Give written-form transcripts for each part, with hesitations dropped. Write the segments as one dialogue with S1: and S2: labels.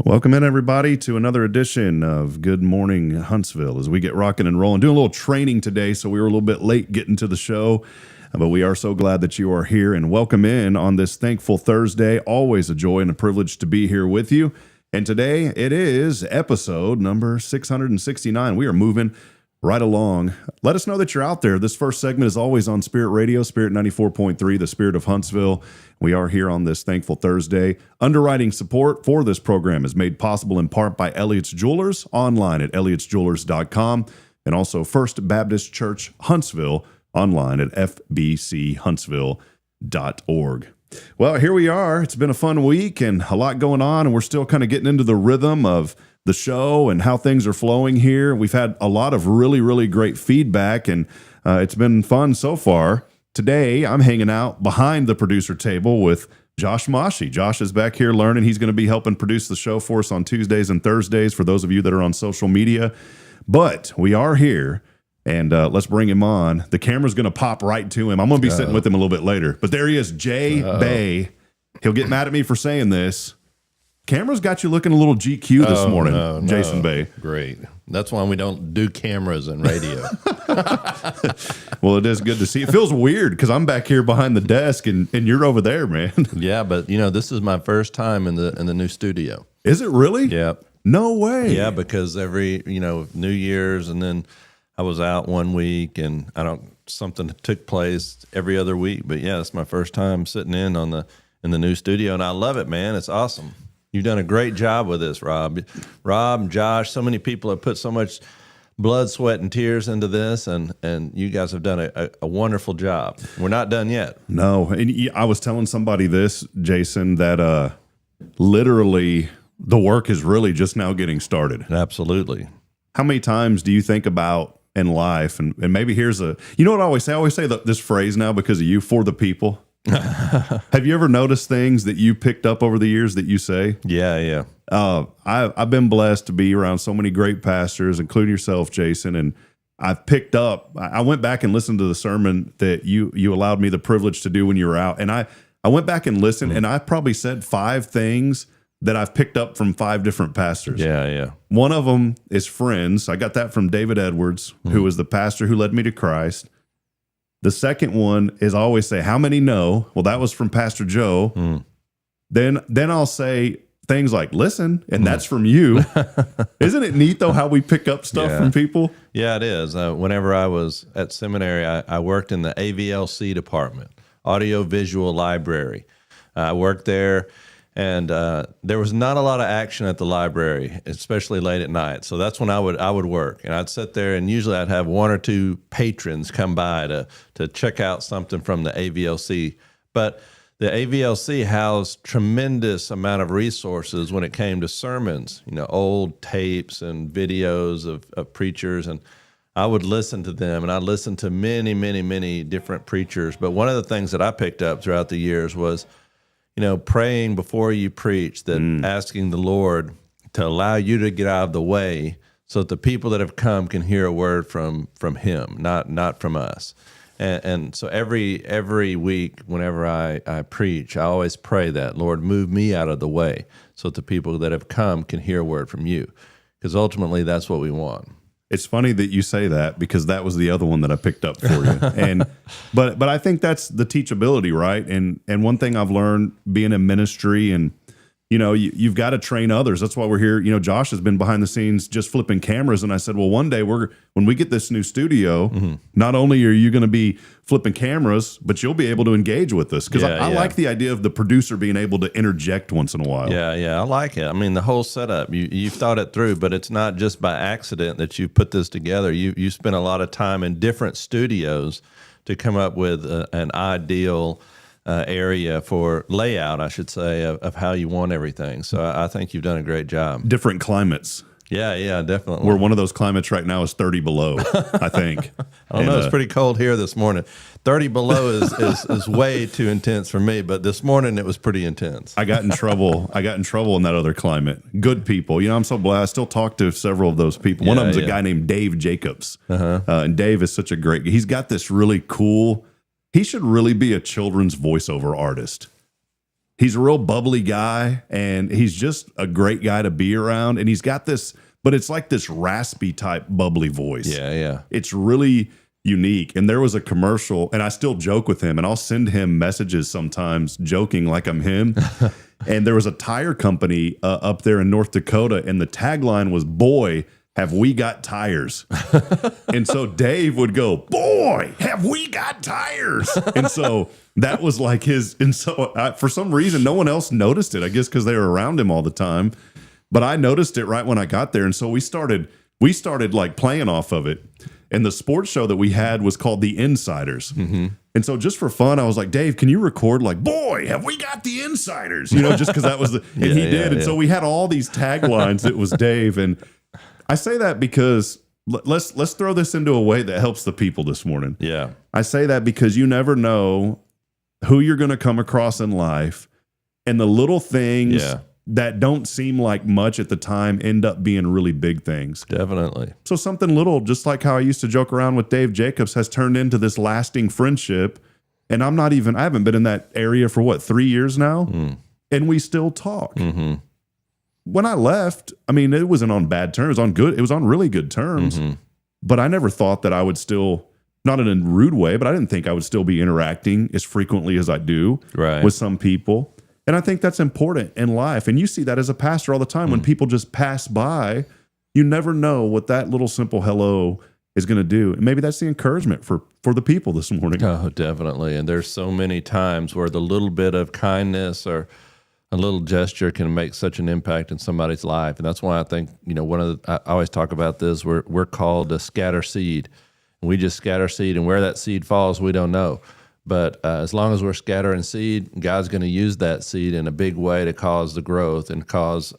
S1: Welcome in, everybody, to another edition of Good Morning Huntsville as we get rocking and rolling. Doing a little training today, so we were a little bit late getting to the show, but we are so glad that you are here, and welcome in on this thankful Thursday. Always a joy and a privilege to be here with you. And today it is episode number 669. We are moving right along. Let us know that you're out there. This first segment is always on Spirit Radio, Spirit 94.3, the Spirit of Huntsville. We are here on this thankful Thursday. Underwriting support for this program is made possible in part by Elliott's Jewelers, online at elliotsjewelers.com, and also First Baptist Church Huntsville, online at fbchuntsville.org. Well, here we are. It's been a fun week and a lot going on, and we're still kind of getting into the rhythm of the show and how things are flowing here. We've had a lot of really great feedback, and it's been fun so far. Today, I'm hanging out behind the producer table with Josh Mashi. Josh is back here learning. He's going to be helping produce the show for us on Tuesdays and Thursdays for those of you that are on social media. But we are here, and let's bring him on. The camera's going to pop right to him. I'm going to be sitting with him a little bit later. But there he is, Jay Bay. He'll get mad at me for saying this. Camera's got you looking a little GQ this morning, Jason Bay.
S2: Great. That's why we don't do cameras and radio.
S1: Well, it is good to see. It feels weird because I'm back here behind the desk and you're over there, man.
S2: Yeah, but this is my first time in the new studio.
S1: Is it really?
S2: Yeah.
S1: No way.
S2: Yeah, because every New Year's, and then I was out one week, and something took place every other week. But yeah, it's my first time sitting in the new studio, and I love it, man. It's awesome. You've done a great job with this, Rob. Rob and Josh, so many people have put so much blood, sweat, and tears into this, and you guys have done a wonderful job. We're not done yet.
S1: No, and I was telling somebody this, Jason, that literally the work is really just now getting started.
S2: Absolutely.
S1: How many times do you think about in life, and maybe here's what I always say? I always say this phrase now because of you, for the people. Have you ever noticed things that you picked up over the years that you say?
S2: Yeah.
S1: I've been blessed to be around so many great pastors, including yourself, Jason, and I've picked up. I went back and listened to the sermon that you allowed me the privilege to do when you were out, and I went back and listened, and I probably said 5 things that I've picked up from 5 different pastors.
S2: Yeah.
S1: One of them is friends. I got that from David Edwards, who was the pastor who led me to Christ. The second one is I always say, how many know? Well, that was from Pastor Joe. Then I'll say things like, listen, and that's from you. Isn't it neat, though, how we pick up stuff from people?
S2: Yeah, it is. Whenever I was at seminary, I worked in the AVLC department, Audio Visual Library. I worked there, and there was not a lot of action at the library, especially late at night. So that's when I would work, and I'd sit there, and usually I'd have 1 or 2 patrons come by to check out something from the AVLC. But the AVLC housed tremendous amount of resources when it came to sermons, old tapes and videos of preachers, and I would listen to them, and I listened to many different preachers. But one of the things that I picked up throughout the years was, praying before you preach, that asking the Lord to allow you to get out of the way so that the people that have come can hear a word from Him, not from us. And so every week, whenever I preach, I always pray that, Lord, move me out of the way so that the people that have come can hear a word from you, because ultimately that's what we want.
S1: It's funny that you say that, because that was the other one that I picked up for you. And but I think that's the teachability, right? And one thing I've learned being in ministry, and you've got to train others. That's why we're here. Josh has been behind the scenes just flipping cameras, and I said, well, one day when we get this new studio, not only are you going to be flipping cameras, but you'll be able to engage with us, because I like the idea of the producer being able to interject once in a while.
S2: Yeah, I like it. I mean, the whole setup, you've thought it through, but it's not just by accident that you put this together. You spent a lot of time in different studios to come up with an ideal area for layout, I should say, of how you want everything. So I think you've done a great job.
S1: Different climates.
S2: Yeah, definitely.
S1: Where one of those climates right now is 30 below, I think.
S2: I don't know. It's pretty cold here this morning. 30 below is way too intense for me, but this morning it was pretty intense.
S1: I got in trouble. In that other climate. Good people. I'm so glad. I still talk to several of those people. One of them's a guy named Dave Jacobs. And Dave is such a great, he's got this really cool, he should really be a children's voiceover artist. He's a real bubbly guy, and he's just a great guy to be around. And he's got this, but it's like this raspy type bubbly voice.
S2: Yeah, yeah.
S1: It's really unique. And there was a commercial, and I still joke with him, and I'll send him messages sometimes joking like I'm him. And there was a tire company up there in North Dakota, and the tagline was, "Boy, have we got tires." And so Dave would go, "Boy, have we got tires." And so that was like his, and so for some reason, no one else noticed it, I guess because they were around him all the time. But I noticed it right when I got there. And so we started like playing off of it. And the sports show that we had was called The Insiders. Mm-hmm. And so just for fun, I was like, "Dave, can you record like, boy, have we got the insiders?" You know, just because that was the, and he did. And so we had all these taglines. It was Dave. And I say that because let's throw this into a way that helps the people this morning.
S2: Yeah.
S1: I say that because you never know who you're going to come across in life, and the little things that don't seem like much at the time end up being really big things.
S2: Definitely.
S1: So something little, just like how I used to joke around with Dave Jacobs, has turned into this lasting friendship. And I haven't been in that area for 3 years now, and we still talk. Mm-hmm. When I left, I mean, it wasn't on bad terms, it was on really good terms. Mm-hmm. But I never thought that I would still, not in a rude way, but I didn't think I would still be interacting as frequently as I do with some people. And I think that's important in life. And you see that as a pastor all the time. When people just pass by, you never know what that little simple hello is going to do. And maybe that's the encouragement for the people this morning.
S2: Oh, definitely. And there's so many times where the little bit of kindness or a little gesture can make such an impact in somebody's life. And that's why I think, I always talk about this, we're called to scatter seed. And we just scatter seed, and where that seed falls, we don't know. But as long as we're scattering seed, God's going to use that seed in a big way to cause the growth and cause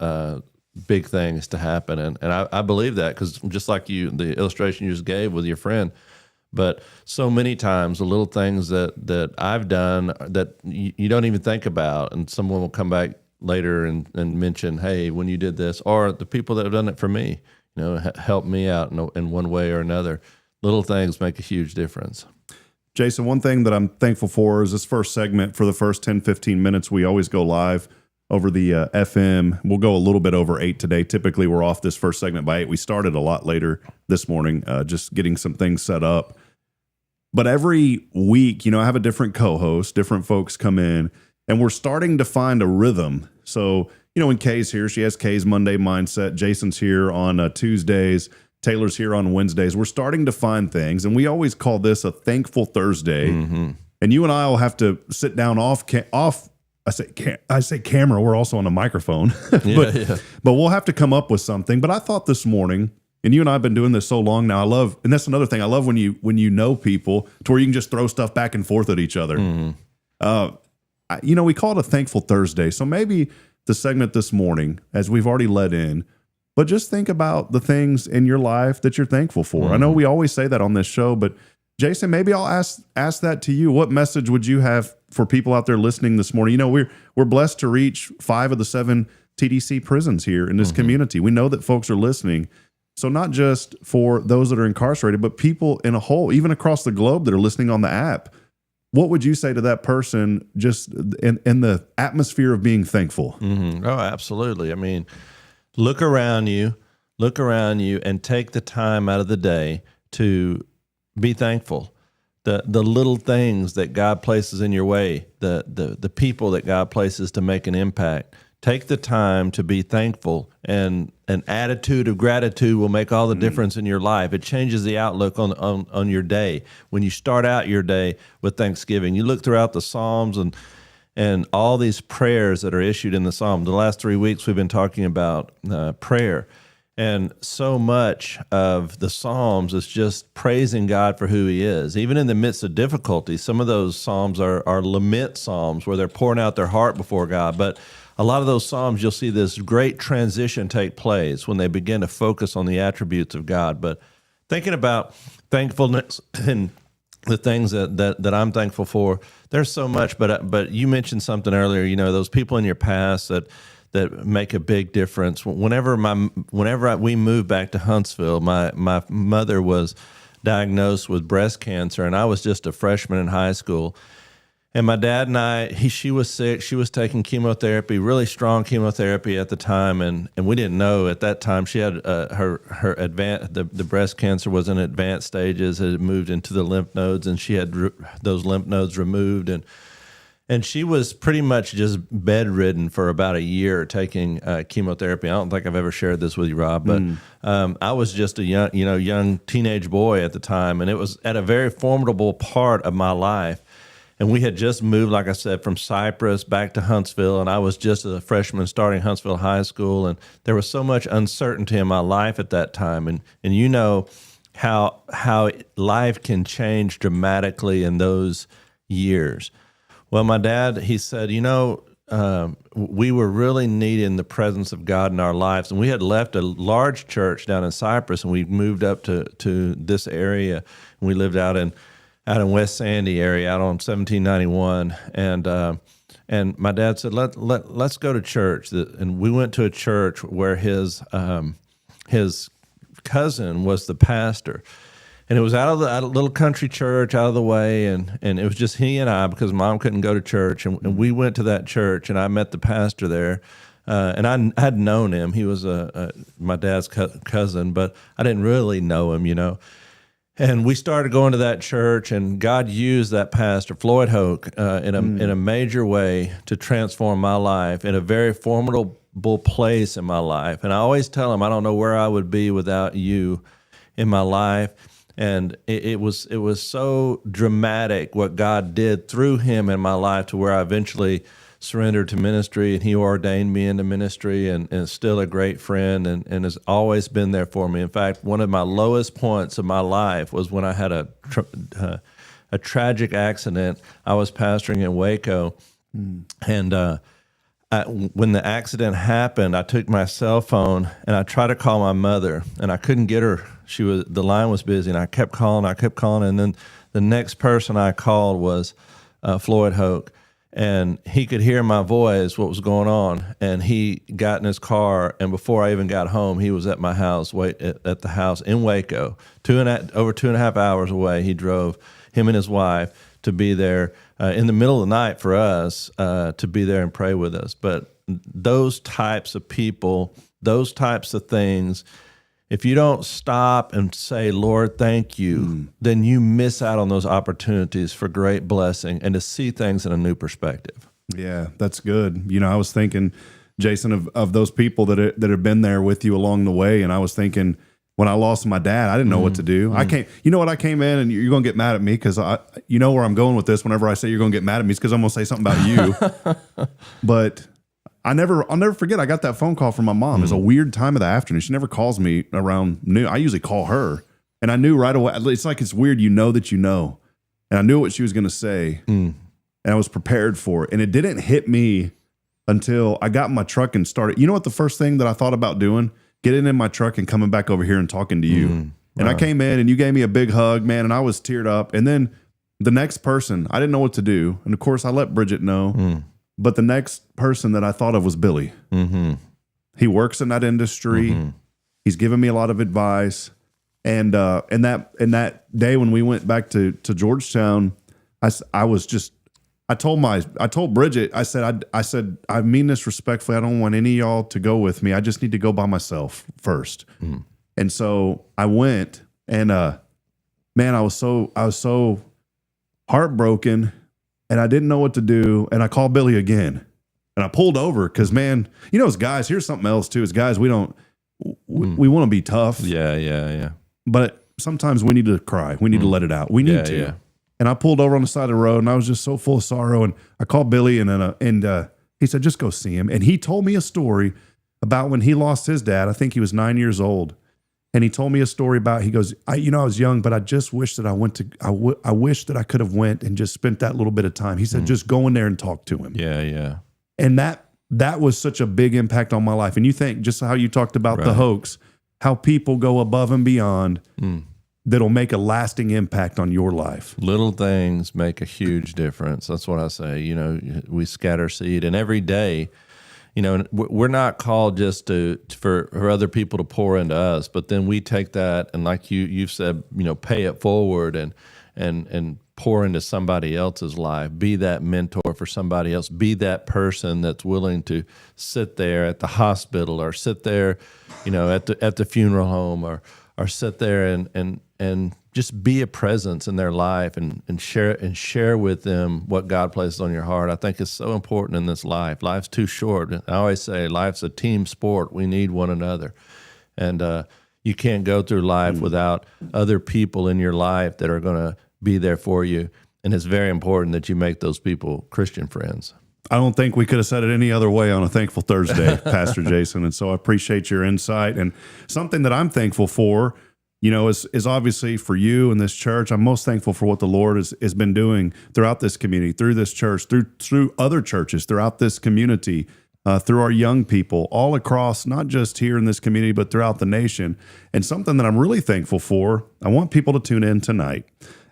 S2: big things to happen. And I believe that, because just like the illustration you just gave with your friend, but so many times the little things that I've done that you don't even think about, and someone will come back later and mention, "Hey, when you did this," or the people that have done it for me, help me out in one way or another. Little things make a huge difference.
S1: Jason, one thing that I'm thankful for is this first segment. For the first 10, 15 minutes, we always go live over the FM. We'll go a little bit over 8 today. Typically, we're off this first segment by 8. We started a lot later this morning, just getting some things set up. But every week, I have a different co-host, different folks come in, and we're starting to find a rhythm. So, when Kay's here, she has Kay's Monday Mindset. Jason's here on Tuesdays. Taylor's here on Wednesdays. We're starting to find things, and we always call this a Thankful Thursday. Mm-hmm. And you and I will have to sit down off. I say camera. We're also on a microphone, but we'll have to come up with something. But I thought this morning, and you and I have been doing this so long now. And that's another thing I love when you know people to where you can just throw stuff back and forth at each other. Mm-hmm. We call it a Thankful Thursday. So maybe the segment this morning, as we've already led in. But just think about the things in your life that you're thankful for. Mm-hmm. I know we always say that on this show, but Jason, maybe I'll ask that to you. What message would you have for people out there listening this morning? We're blessed to reach 5 of the 7 TDC prisons here in this community. We know that folks are listening. So not just for those that are incarcerated, but people in a whole, even across the globe that are listening on the app. What would you say to that person just in the atmosphere of being thankful?
S2: Mm-hmm. Oh, absolutely. I mean, Look around you, and take the time out of the day to be thankful. The little things that God places in your way, the people that God places to make an impact. Take the time to be thankful, and an attitude of gratitude will make all the difference in your life. It changes the outlook on your day. When you start out your day with thanksgiving, you look throughout the Psalms and all these prayers that are issued in the Psalm. The last 3 weeks we've been talking about prayer. And so much of the Psalms is just praising God for who he is. Even in the midst of difficulty, some of those Psalms are lament Psalms where they're pouring out their heart before God. But a lot of those Psalms, you'll see this great transition take place when they begin to focus on the attributes of God. But thinking about thankfulness and the things that I'm thankful for, there's so much, but you mentioned something earlier, those people in your past that make a big difference. Whenever we moved back to Huntsville, my mother was diagnosed with breast cancer, and I was just a freshman in high school. And my dad and she was sick. She was taking chemotherapy, really strong chemotherapy at the time, and we didn't know at that time she had the breast cancer was in advanced stages. It had moved into the lymph nodes, and she had those lymph nodes removed, and she was pretty much just bedridden for about a year taking chemotherapy. I don't think I've ever shared this with you, Rob, but I was just a young teenage boy at the time, and it was at a very formidable part of my life. And we had just moved, like I said, from Cypress back to Huntsville, and I was just a freshman starting Huntsville High School, and there was so much uncertainty in my life at that time. And you know how life can change dramatically in those years. Well, my dad, he said, we were really needing the presence of God in our lives, and we had left a large church down in Cypress, and we moved up to this area, and we lived out in West Sandy area, out on 1791, and my dad said, let's go to church, and we went to a church where his cousin was the pastor, and it was out of a little country church, out of the way, and it was just he and I, because Mom couldn't go to church, and we went to that church, and I met the pastor there, and I had known him. He was my dad's cousin, but I didn't really know him, And we started going to that church, and God used that pastor, Floyd Hoke, in a major way to transform my life in a very formidable place in my life. And I always tell him, I don't know where I would be without you in my life. And it was so dramatic what God did through him in my life, to where I eventually surrendered to ministry, and he ordained me into ministry, and is still a great friend, and has always been there for me. In fact, one of my lowest points of my life was when I had a tragic accident. I was pastoring in Waco, and when the accident happened, I took my cell phone and I tried to call my mother, and I couldn't get her. The line was busy, and I kept calling, and then the next person I called was Floyd Hoke. And he could hear my voice, what was going on, and he got in his car, and before I even got home, he was at my house, at the house in Waco, over 2.5 hours away. He drove, him and his wife, to be there in the middle of the night for us, to be there and pray with us. But those types of people, those types of things, if you don't stop and say, Lord, thank you, then you miss out on those opportunities for great blessing and to see things in a new perspective.
S1: Yeah, that's good. I was thinking, Jason, of those people that have been there with you along the way. And I was thinking, when I lost my dad, I didn't know what to do. I came in, and you're going to get mad at me, because you know where I'm going with this. Whenever I say you're going to get mad at me, it's because I'm going to say something about you. But I'll never forget, I got that phone call from my mom. It was a weird time of the afternoon. She never calls me around noon. I usually call her, and I knew right away. It's like, it's weird, that you know. And I knew what she was going to say, and I was prepared for it. And it didn't hit me until I got in my truck and started. You know what the first thing that I thought about doing? Getting in my truck and coming back over here and talking to you. And I came in, and you gave me a big hug, man, and I was teared up. And then the next person, I didn't know what to do. And of course, I let Bridget know. But the next person that I thought of was Billy. He works in that industry. He's given me a lot of advice. And in that day when we went back to Georgetown, I told Bridget, I said, I mean this respectfully. I don't want any of y'all to go with me. I just need to go by myself first. And so I went, and man, I was so heartbroken, and I didn't know what to do. And I called Billy again, and I pulled over, because, man, as guys, here's something else too. As guys, we want to be tough.
S2: Yeah.
S1: But sometimes we need to cry. We need to let it out. We need to. Yeah. And I pulled over on the side of the road, and I was just so full of sorrow. And I called Billy, and he said, just go see him. And he told me a story about when he lost his dad. I think he was 9 years old. And he told me a story about, he goes, I was young, but I just wish that I wish that I could have went and just spent that little bit of time. He said, just go in there and talk to him.
S2: Yeah.
S1: And that was such a big impact on my life. And you think, just how you talked about the hoax, how people go above and beyond that'll make a lasting impact on your life.
S2: Little things make a huge difference. That's what I say. We scatter seed, and every day, we're not called just for other people to pour into us, but then we take that, and like you've said, pay it forward, and and pour into somebody else's life. Be that mentor for somebody else. Be that person that's willing to sit there at the hospital, or sit there, at the funeral home, or sit there and just be a presence in their life and share with them what God places on your heart. I think it's so important in this life. Life's too short. I always say life's a team sport. We need one another. And you can't go through life without other people in your life that are going to be there for you. And it's very important that you make those people Christian friends.
S1: I don't think we could have said it any other way on a Thankful Thursday, Pastor Jason. And so I appreciate your insight. And something that I'm thankful for, is obviously for you and this church. I'm most thankful for what the Lord has been doing throughout this community, through this church, through other churches, throughout this community, through our young people, all across, not just here in this community, but throughout the nation. And something that I'm really thankful for, I want people to tune in tonight.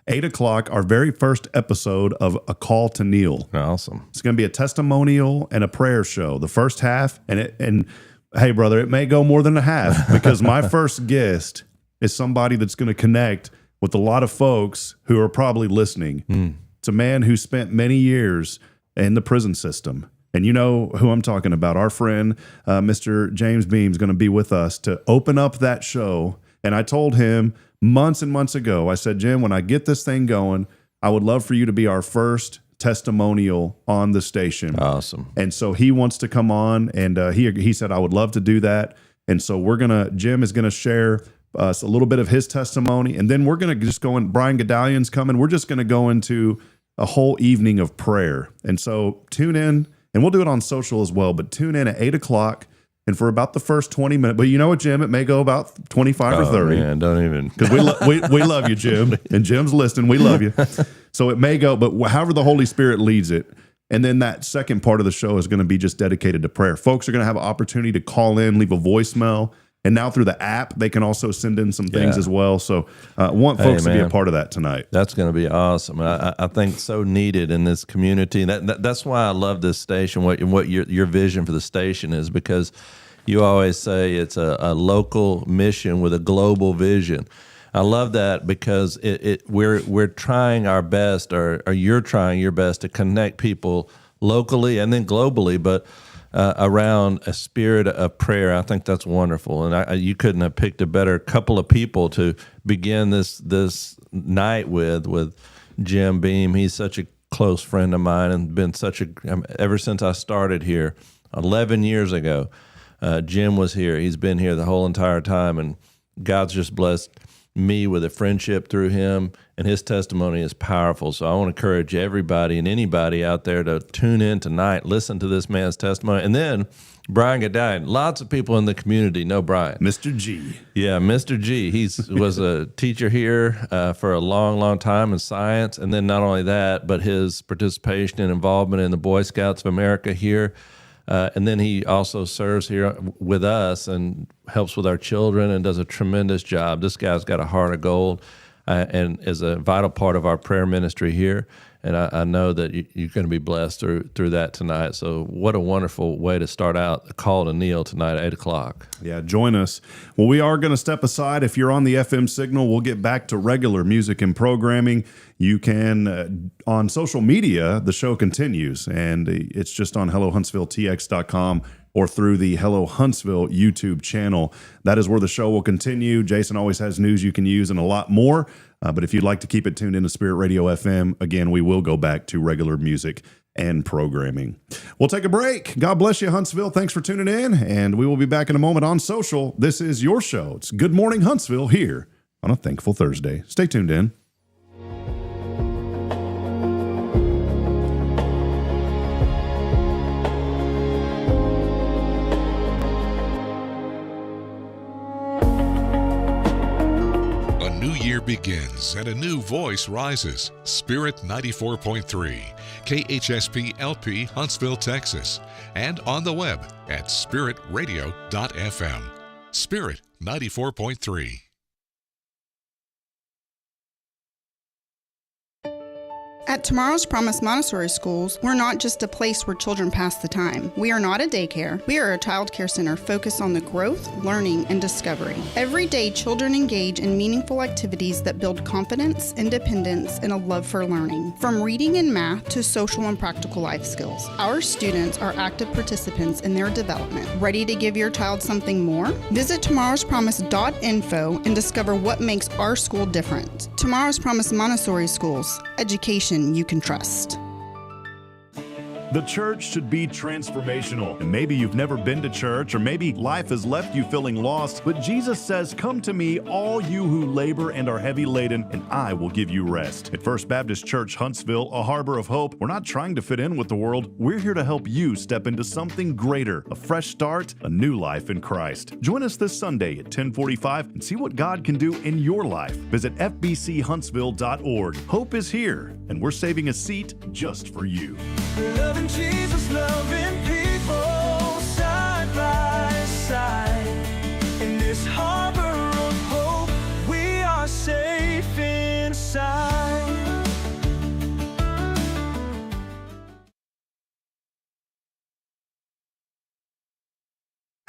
S1: 8 o'clock, our very first episode of A Call to Kneel.
S2: Awesome.
S1: It's going to be a testimonial and a prayer show. The first half, and hey, brother, it may go more than a half, because my first guest is somebody that's going to connect with a lot of folks who are probably listening. It's a man who spent many years in the prison system. And you know who I'm talking about. Our friend, Mr. James Beam, is going to be with us to open up that show. And I told him months and months ago, I said, Jim, when I get this thing going, I would love for you to be our first testimonial on the station.
S2: Awesome.
S1: And so he wants to come on, and he said, I would love to do that. And so Jim is going to share us a little bit of his testimony, and then we're going to just go in. Brian Godalion's coming. We're just going to go into a whole evening of prayer. And so tune in, and we'll do it on social as well, but tune in at 8 o'clock. And for about the first 20 minutes, but you know what, Jim, it may go about 25 or 30.
S2: Man, don't even.
S1: Because we love you, Jim. And Jim's listening. We love you. So it may go, but however the Holy Spirit leads it. And then that second part of the show is going to be just dedicated to prayer. Folks are going to have an opportunity to call in, leave a voicemail. And now through the app, they can also send in some things as well. So want folks to be a part of that tonight.
S2: That's going to be awesome. I think so needed in this community. That's why I love this station, what your vision for the station is, because you always say it's a local mission with a global vision. I love that because we're trying our best, or you're trying your best to connect people locally and then globally, but around a spirit of prayer. I think that's wonderful, and you couldn't have picked a better couple of people to begin this night with Jim Beam. He's such a close friend of mine, and been ever since I started here 11 years ago. Jim was here. He's been here the whole entire time, and God's just blessed me with a friendship through him, and his testimony is powerful. So I want to encourage everybody and anybody out there to tune in tonight, listen to this man's testimony. And then Brian Godallion, lots of people in the community know Brian.
S1: Mr. G.
S2: Yeah, Mr. G. He was a teacher here for a long, long time in science. And then not only that, but his participation and involvement in the Boy Scouts of America here. And then he also serves here with us and helps with our children and does a tremendous job. This guy's got a heart of gold and is a vital part of our prayer ministry here. And I know that you're going to be blessed through that tonight. So what a wonderful way to start out the Call to Kneel tonight at 8 o'clock.
S1: Yeah, join us. Well, we are going to step aside. If you're on the FM signal, we'll get back to regular music and programming. You can, on social media, the show continues, and it's just on HelloHuntsvilleTX.com or through the Hello Huntsville YouTube channel. That is where the show will continue. Jason always has news you can use and a lot more. But if you'd like to keep it tuned into Spirit Radio FM, again, we will go back to regular music and programming. We'll take a break. God bless you, Huntsville. Thanks for tuning in, and we will be back in a moment on social. This is your show. It's Good Morning Huntsville here on a Thankful Thursday. Stay tuned in.
S3: Begins and a new voice rises. Spirit 94.3, KHSP LP, Huntsville, Texas, and on the web at spiritradio.fm. Spirit 94.3.
S4: At Tomorrow's Promise Montessori Schools, we're not just a place where children pass the time. We are not a daycare. We are a child care center focused on the growth, learning, and discovery. Every day, children engage in meaningful activities that build confidence, independence, and a love for learning. From reading and math to social and practical life skills, our students are active participants in their development. Ready to give your child something more? Visit tomorrowspromise.info and discover what makes our school different. Tomorrow's Promise Montessori Schools. Education you can trust.
S1: The church should be transformational. And maybe you've never been to church, or maybe life has left you feeling lost, but Jesus says, "Come to me, all you who labor and are heavy laden, and I will give you rest." At First Baptist Church, Huntsville, a harbor of hope, we're not trying to fit in with the world. We're here to help you step into something greater, a fresh start, a new life in Christ. Join us this Sunday at 10:45 and see what God can do in your life. Visit fbchuntsville.org. Hope is here, and we're saving a seat just for you.
S5: Loving Jesus, loving people side by side. In this harbor of hope, we are safe inside.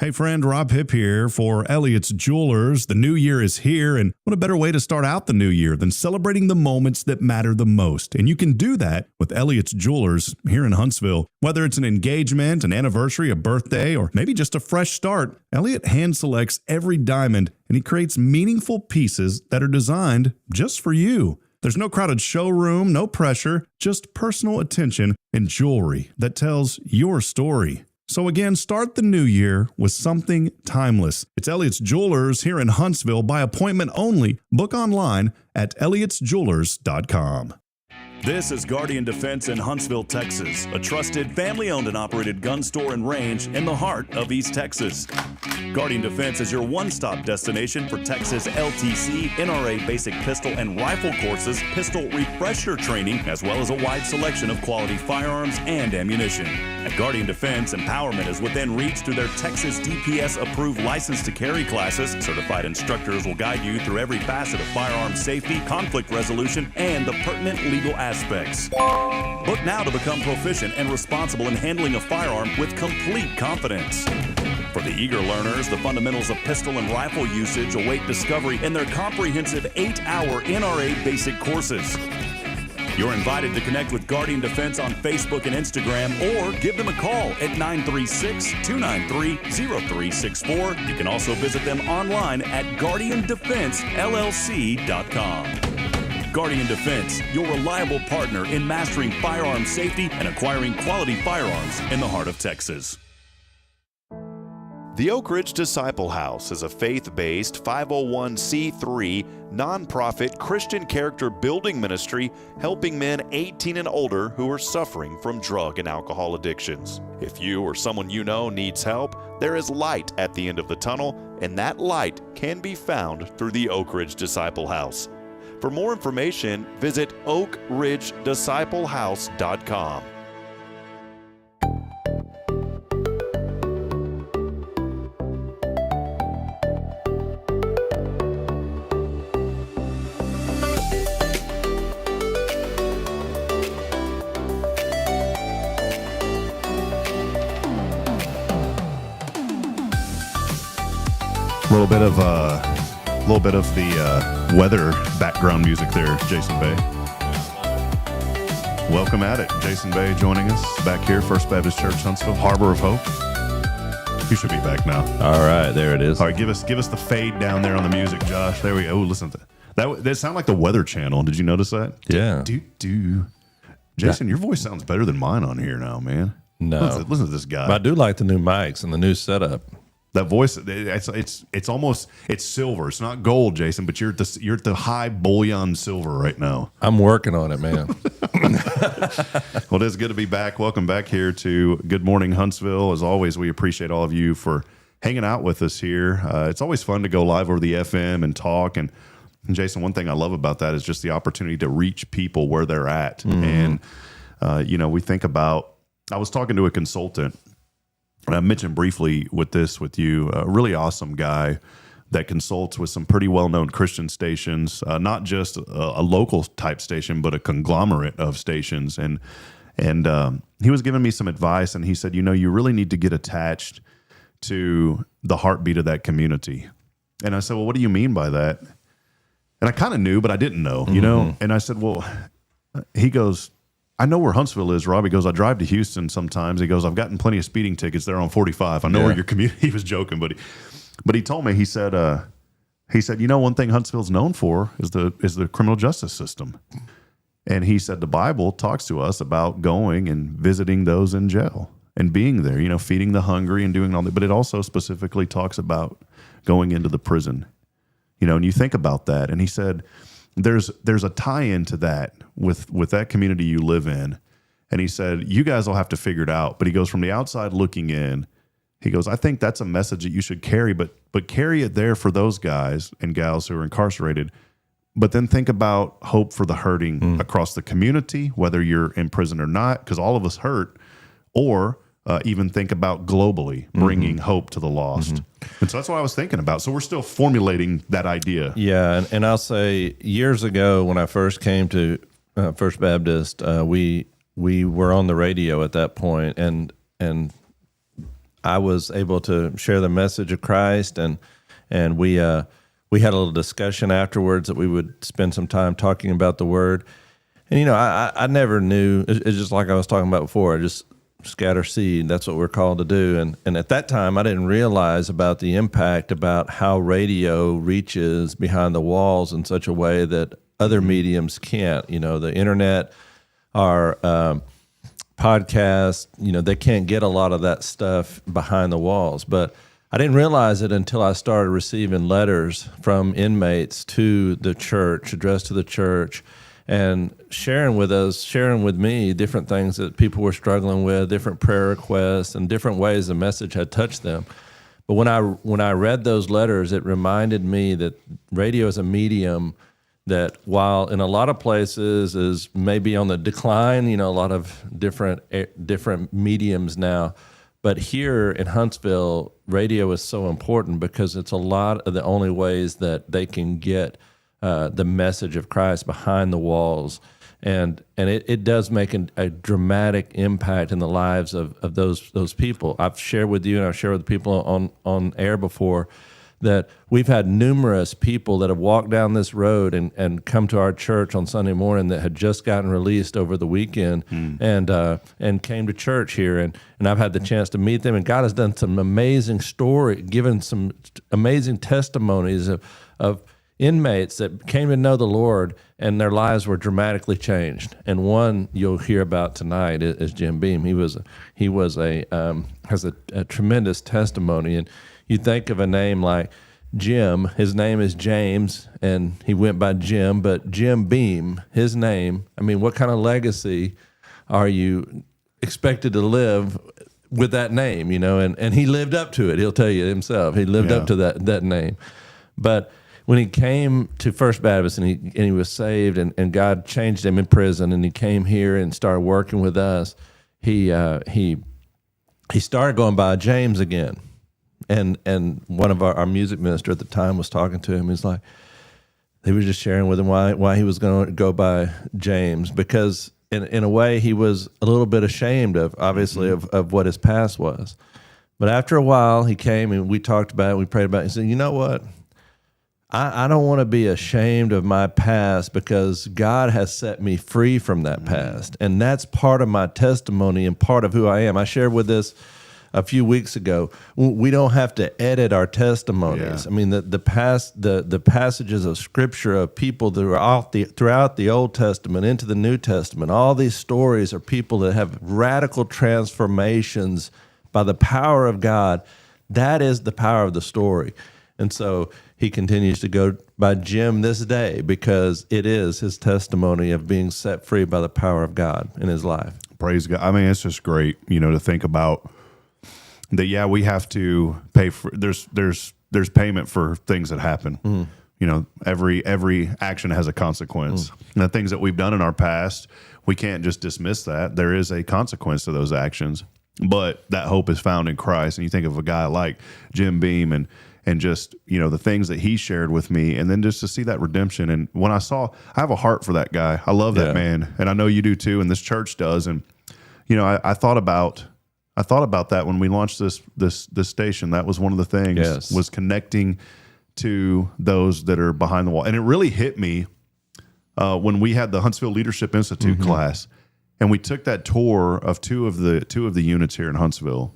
S1: Hey friend, Rob Hipp here for Elliott's Jewelers. The new year is here, and what a better way to start out the new year than celebrating the moments that matter the most. And you can do that with Elliott's Jewelers here in Huntsville. Whether it's an engagement, an anniversary, a birthday, or maybe just a fresh start, Elliott hand selects every diamond, and he creates meaningful pieces that are designed just for you. There's no crowded showroom, no pressure, just personal attention and jewelry that tells your story. So again, start the new year with something timeless. It's Elliott's Jewelers here in Huntsville by appointment only. Book online at elliotsjewelers.com. This is Guardian Defense in Huntsville, Texas, a trusted family-owned and operated gun store and range in the heart of East Texas. Guardian Defense is your one-stop destination for Texas LTC, NRA basic pistol and rifle courses, pistol refresher training, as well as a wide selection of quality firearms and ammunition. At Guardian Defense, empowerment is within reach through their Texas DPS-approved license to carry classes. Certified instructors will guide you through every facet of firearm safety, conflict resolution, and the pertinent legal aspects. Book now to become proficient and responsible in handling a firearm with complete confidence. For the eager learners, the fundamentals of pistol and rifle usage await discovery in their comprehensive 8-hour NRA basic courses. You're invited to connect with Guardian Defense on Facebook and Instagram, or give them a call at 936-293-0364. You can also visit them online at guardiandefensellc.com. Guardian Defense, your reliable partner in mastering firearm safety and acquiring quality firearms in the heart of Texas. The Oak Ridge Disciple House is a faith-based 501c3 nonprofit Christian character building ministry helping men 18 and older who are suffering from drug and alcohol addictions. If you or someone you know needs help, there is light at the end of the tunnel, and that light can be found through the Oak Ridge Disciple House. For more information, visit oakridgedisciplehouse.com. A little bit of the weather background music there, Jason Bay. Welcome at it, Jason Bay joining us back here, First Baptist Church, Huntsville, Harbor of Hope. You should be back now.
S2: All right, there it is.
S1: All right, give us the fade down there on the music, Josh. There we go. Oh, listen to that. That sounded like the Weather Channel. Did you notice that?
S2: Yeah.
S1: Jason, your voice sounds better than mine on here now, man.
S2: No,
S1: listen to this guy.
S2: But I do like the new mics and the new setup.
S1: That voice, it's almost, it's silver. It's not gold, Jason, but you're at the high bullion silver right now.
S2: I'm working on it, man.
S1: Well, it is good to be back. Welcome back here to Good Morning Huntsville. As always, we appreciate all of you for hanging out with us here. It's always fun to go live over the FM and talk. And Jason, one thing I love about that is just the opportunity to reach people where they're at. Mm-hmm. And, we think about, I was talking to a consultant, and I mentioned briefly with you, a really awesome guy that consults with some pretty well-known Christian stations, not just a local type station, but a conglomerate of stations. And he was giving me some advice, and he said, you really need to get attached to the heartbeat of that community. And I said, well, what do you mean by that? And I kind of knew, but I didn't know, And I said, well, he goes, I know where Huntsville is, Rob. He goes, I drive to Houston sometimes. He goes, I've gotten plenty of speeding tickets there on 45. I know where your community. He was joking, but he told me, he said, one thing Huntsville's known for is the criminal justice system. And he said the Bible talks to us about going and visiting those in jail and being there, feeding the hungry and doing all that. But it also specifically talks about going into the prison, and you think about that. And he said, there's a tie-in to that with that community you live in. And he said, you guys will have to figure it out. But he goes, from the outside looking in, he goes, I think that's a message that you should carry, but carry it there for those guys and gals who are incarcerated. But then think about hope for the hurting across the community, whether you're in prison or not, because all of us hurt, or even think about globally bringing hope to the lost. And so that's what I was thinking about. So we're still formulating that idea.
S2: Yeah, and I'll say years ago when I first came to First Baptist, we were on the radio at that point, and I was able to share the message of Christ, and we had a little discussion afterwards that we would spend some time talking about the Word. And I never knew. It's just like I was talking about before. I just scatter seed. That's what we're called to do. And at that time, I didn't realize about the impact about how radio reaches behind the walls in such a way that other mediums can't. The internet, our podcasts, they can't get a lot of that stuff behind the walls. But I didn't realize it until I started receiving letters from inmates to the church, addressed to the church, and sharing with me different things that people were struggling with, different prayer requests, and different ways the message had touched them. But when I read those letters, it reminded me that radio is a medium that, while in a lot of places is maybe on the decline, a lot of different mediums now, but here in Huntsville, radio is so important because it's a lot of the only ways that they can get the message of Christ behind the walls. And it does make a dramatic impact in the lives of those people. I've shared with you, and I've shared with people on air before, that we've had numerous people that have walked down this road and come to our church on Sunday morning that had just gotten released over the weekend and came to church here. And I've had the chance to meet them, and God has done some amazing given some amazing testimonies of inmates that came to know the Lord and their lives were dramatically changed. And one you'll hear about tonight is Jim Beam. He has a tremendous testimony. And you think of a name like Jim, his name is James, and he went by Jim, but Jim Beam, his name, what kind of legacy are you expected to live with that name, and he lived up to it. He'll tell you himself. He lived up to that name. But when he came to First Baptist and he was saved, and God changed him in prison, and he came here and started working with us, he started going by James again. And one of our music minister at the time was talking to him. He's like, he was just sharing with him why he was going to go by James, because in a way he was a little bit ashamed of, obviously, of what his past was. But after a while, he came and we talked about it, we prayed about it. He said, you know what? I don't want to be ashamed of my past, because God has set me free from that past. And that's part of my testimony and part of who I am. I shared with this a few weeks ago. We don't have to edit our testimonies.
S1: Yeah.
S2: The passages of Scripture of people throughout the Old Testament into the New Testament, all these stories are people that have radical transformations by the power of God. That is the power of the story. And so he continues to go by Jim this day, because it is his testimony of being set free by the power of God in his life.
S1: Praise God. It's just great, to think about that. Yeah, we have to pay for. There's payment for things that happen. Every action has a consequence. And the things that we've done in our past, we can't just dismiss that. There is a consequence to those actions. But that hope is found in Christ. And you think of a guy like Jim Beam, and and just, the things that he shared with me, and then just to see that redemption. And when I have a heart for that guy. I love that man, and I know you do too, and this church does. And I thought about that when we launched this station. That was one of the things, was connecting to those that are behind the wall. And it really hit me when we had the Huntsville Leadership Institute class, and we took that tour of two of the units here in Huntsville,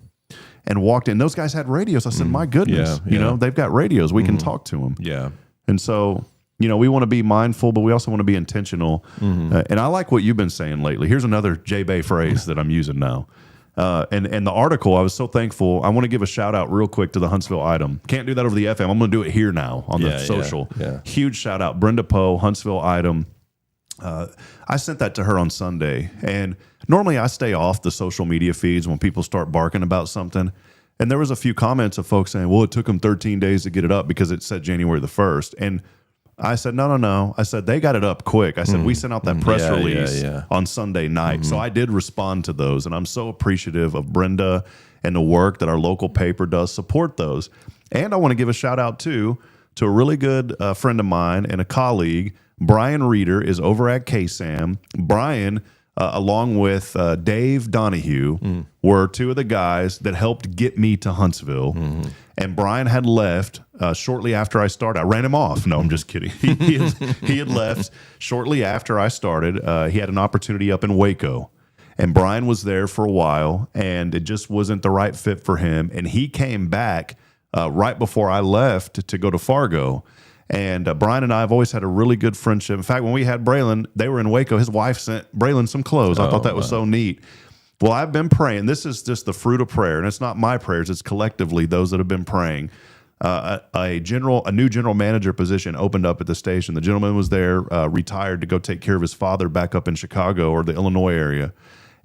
S1: and walked in. Those guys had radios. I said, my goodness, they've got radios. We can talk to them. Yeah. And so, we want to be mindful, but we also want to be intentional. And I like what you've been saying lately. Here's another J-Bay phrase that I'm using now. And the article, I was so thankful. I want to give a shout out real quick to the Huntsville Item. Can't do that over the FM. I'm going to do it here now on the social. Huge shout out, Brenda Poe, Huntsville Item. I sent that to her on Sunday, and normally I stay off the social media feeds when people start barking about something. And there was a few comments of folks saying, well, it took them 13 days to get it up because it said January the 1st. And I said, no. I said, they got it up quick. I said, we sent out that press release on Sunday night. So I did respond to those, and I'm so appreciative of Brenda and the work that our local paper does support those. And I want to give a shout out to a really good friend of mine and a colleague. Brian Reeder is over at KSAM. Brian, along with Dave Donahue, were two of the guys that helped get me to Huntsville. And Brian had left shortly after I started. I ran him off. No, I'm just kidding. He had left shortly after I started. He had an opportunity up in Waco. And Brian was there for a while, and it just wasn't the right fit for him. And he came back right before I left to go to Fargo. And Brian and I have always had a really good friendship. In fact, when we had Braylon, they were in Waco. His wife sent Braylon some clothes. I thought that was so neat. Well, I've been praying. This is just the fruit of prayer, and it's not my prayers. It's collectively those that have been praying. A new general manager position opened up at the station. The gentleman was there, retired to go take care of his father back up in Chicago or the Illinois area.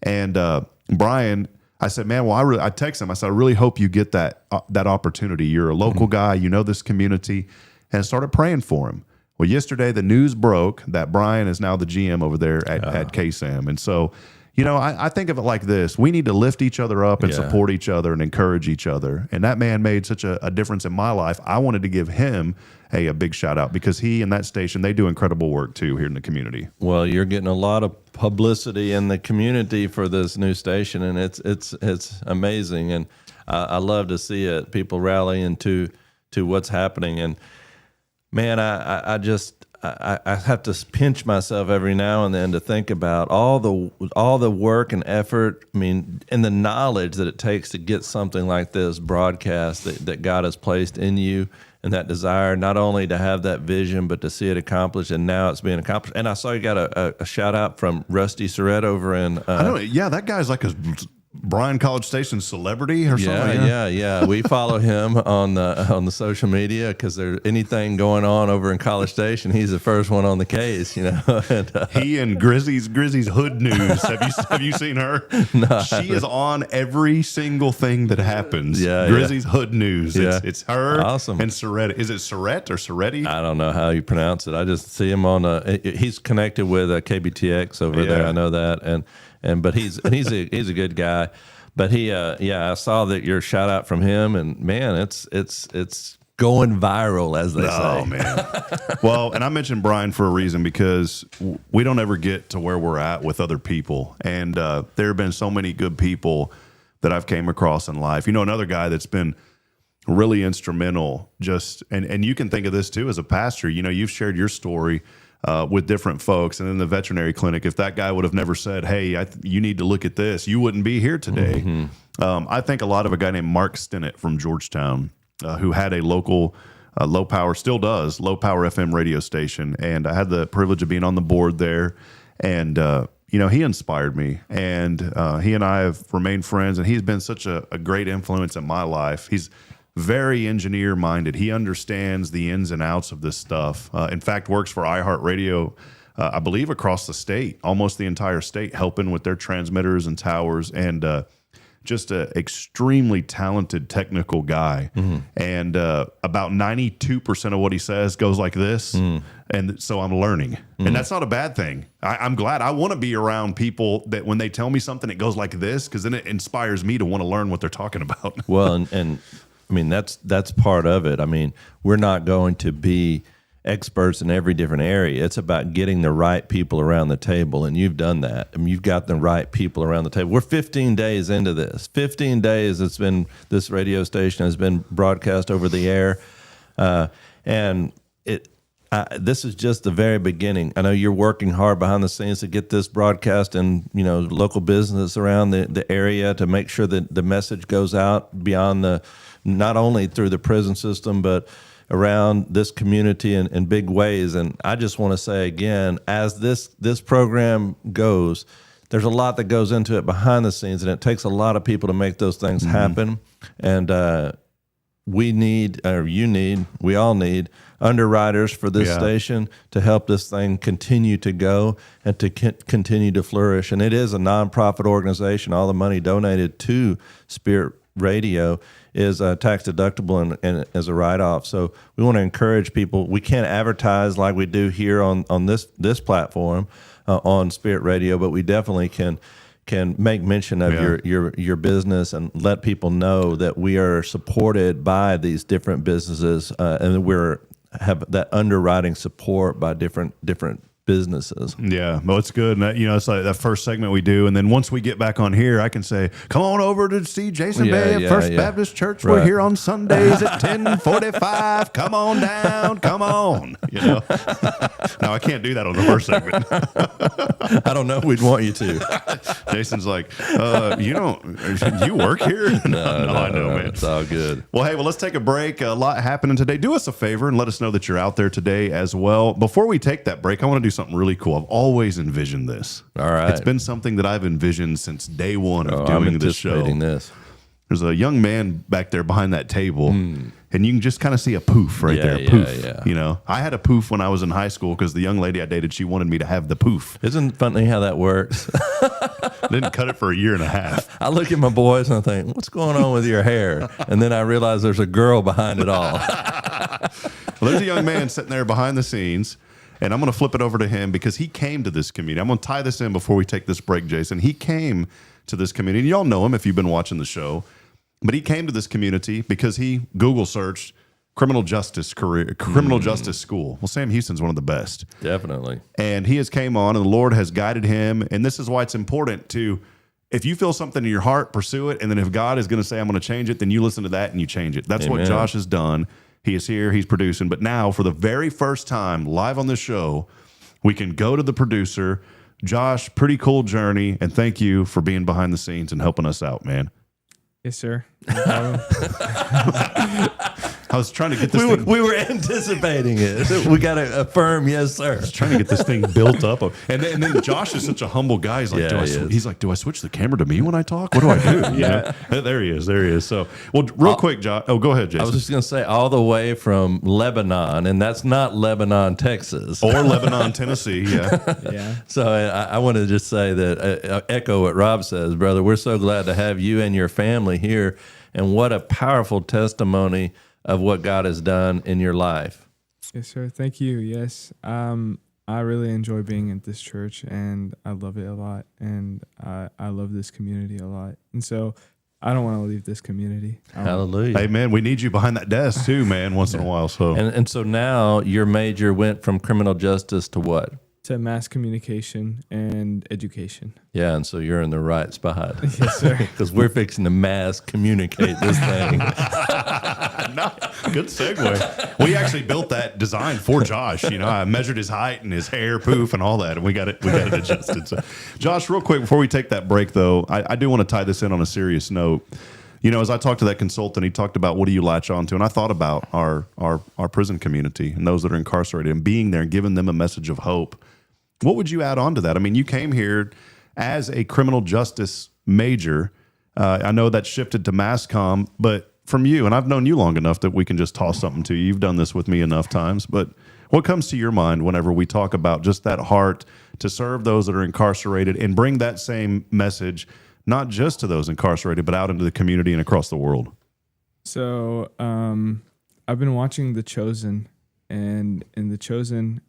S1: And Brian, I said, man, I texted him. I said, I really hope you get that opportunity. You're a local guy. You know this community. And started praying for him. Well, yesterday the news broke that Brian is now the GM over there at KSAM. And so, I think of it like this. We need to lift each other up and support each other and encourage each other. And that man made such a difference in my life. I wanted to give him a big shout out because he and that station, they do incredible work too here in the community.
S2: Well, you're getting a lot of publicity in the community for this new station, and it's amazing. And I love to see it, people rallying to what's happening. And man, I have to pinch myself every now and then to think about all the work and effort. I mean, and the knowledge that it takes to get something like this broadcast that God has placed in you, and that desire not only to have that vision but to see it accomplished. And now it's being accomplished. And I saw you got a shout out from Rusty Surrett over in. I
S1: don't know. Yeah, that guy's like a Bryan College Station celebrity or something.
S2: Yeah. We follow him on the social media because there's anything going on over in College Station, he's the first one on the case. And,
S1: he and Grizzly's Hood News. Have you seen her?
S2: No,
S1: she is on every single thing that happens. Grizzly's Hood News. It's her.
S2: Awesome.
S1: And Surrett. Is it Surrett or Surretti?
S2: I don't know how you pronounce it. I just see him on he's connected with KBTX over there. I know that. But he's a good guy. But I saw that your shout out from him, and man, it's going viral, as they say.
S1: Oh man. Well, and I mentioned Brian for a reason because we don't ever get to where we're at with other people, and there have been so many good people that I've came across in life. Another guy that's been really instrumental. And you can think of this too as a pastor. You've shared your story with different folks, and in the veterinary clinic, if that guy would have never said, hey, you need to look at this, you wouldn't be here today. I think a lot of a guy named Mark Stinnett from Georgetown, who had a local low power, still does, low power FM radio station, and I had the privilege of being on the board there, and he inspired me, and he and I have remained friends, and he's been such a great influence in my life. He's very engineer minded. He understands the ins and outs of this stuff. In fact, works for iHeartRadio, I believe across the state, almost the entire state, helping with their transmitters and towers, and just an extremely talented technical guy. And about 92% of what he says goes like this. And so I'm learning. And that's not a bad thing. I'm glad. I want to be around people that when they tell me something, it goes like this, because then it inspires me to want to learn what they're talking about.
S2: Well, and I mean, that's part of it. I mean, we're not going to be experts in every different area. It's about getting the right people around the table, and you've done that. I mean, you've got the right people around the table. We're 15 days into this. 15 days this radio station has been broadcast over the air, and this is just the very beginning. I know you're working hard behind the scenes to get this broadcast and local business around the area to make sure that the message goes out beyond not only through the prison system but around this community in big ways. And I just want to say again, as this program goes, there's a lot that goes into it behind the scenes, and it takes a lot of people to make those things happen. And we all need underwriters for this station to help this thing continue to go and to continue to flourish. And it is a nonprofit organization. All the money donated to Spirit Radio is tax deductible and as a write-off. So we want to encourage people. We can't advertise like we do here on this platform on Spirit Radio, but we definitely can make mention of your business and let people know that we are supported by these different businesses, and have that underwriting support by different businesses.
S1: Yeah, well, it's good. And it's like that first segment we do, and then once we get back on here, I can say, "Come on over to see Jason Bay at First Baptist Church. Right. We're here on Sundays at 10:45. Come on down. Come on." No, I can't do that on the first segment.
S2: I don't know. We'd want you to.
S1: Jason's like, you work here? No, I know, man.
S2: It's all good.
S1: Well, let's take a break. A lot happening today. Do us a favor and let us know that you're out there today as well. Before we take that break, I want to do something really cool. I've always envisioned this.
S2: All right.
S1: It's been something that I've envisioned since day one of doing this show.
S2: This.
S1: There's a young man back there behind that table, and you can just kind of see a poof right there. Poof.
S2: Yeah.
S1: I had a poof when I was in high school because the young lady I dated, she wanted me to have the poof.
S2: Isn't it funny how that works?
S1: Didn't cut it for a year and a half.
S2: I look at my boys and I think, what's going on with your hair? And then I realize there's a girl behind it all.
S1: Well, there's a young man sitting there behind the scenes, and I'm going to flip it over to him because he came to this community. I'm going to tie this in before we take this break, Jason. He came to this community. Y'all know him if you've been watching the show. But he came to this community because he Google searched criminal justice school. Well, Sam Houston's one of the best.
S2: Definitely.
S1: And he has came on, and the Lord has guided him. And this is why it's important to, if you feel something in your heart, pursue it. And then if God is going to say, I'm going to change it, then you listen to that and you change it. That's
S2: Amen.
S1: what Josh has done. He is here. He's producing. But now, for the very first time live on the show, we can go to the producer. Josh, pretty cool journey. And thank you for being behind the scenes and helping us out, man.
S6: Yes, sir. No problem.
S1: I was trying to get this thing.
S2: We were anticipating it. We got a firm yes, sir.
S1: I was trying to get this thing built up. And then Josh is such a humble guy. He's like, he's like, do I switch the camera to me when I talk? What do I do? Yeah. There he is. So, well, real quick, Josh. Oh, go ahead, Jason.
S2: I was just going to say all the way from Lebanon, and that's not Lebanon, Texas.
S1: Or Lebanon, Tennessee. Yeah.
S6: Yeah.
S2: So I want to just say that, echo what Rob says, brother. We're so glad to have you and your family here. And what a powerful testimony of what God has done in your life.
S6: Yes, sir. Thank you. Yes. I really enjoy being at this church, and I love it a lot. And I love this community a lot. And so I don't want to leave this community.
S2: Hallelujah.
S1: Hey, man, we need you behind that desk too, man, once in a while. So
S2: and so now your major went from criminal justice to what?
S6: To mass communication and education.
S2: Yeah, and so you're in the right spot.
S6: Yes, sir.
S2: Because we're fixing to mass communicate this thing.
S1: No, good segue. We actually built that design for Josh. I measured his height and his hair, poof, and all that, and we got it adjusted. So, Josh, real quick before we take that break, though, I do want to tie this in on a serious note. As I talked to that consultant, he talked about what do you latch on to, and I thought about our prison community and those that are incarcerated and being there and giving them a message of hope. What would you add on to that? I mean, you came here as a criminal justice major. I know that shifted to mass comm, but from you, and I've known you long enough that we can just toss something to you. You've done this with me enough times, but what comes to your mind whenever we talk about just that heart to serve those that are incarcerated and bring that same message, not just to those incarcerated, but out into the community and across the world?
S6: So I've been watching The Chosen, and in The Chosen,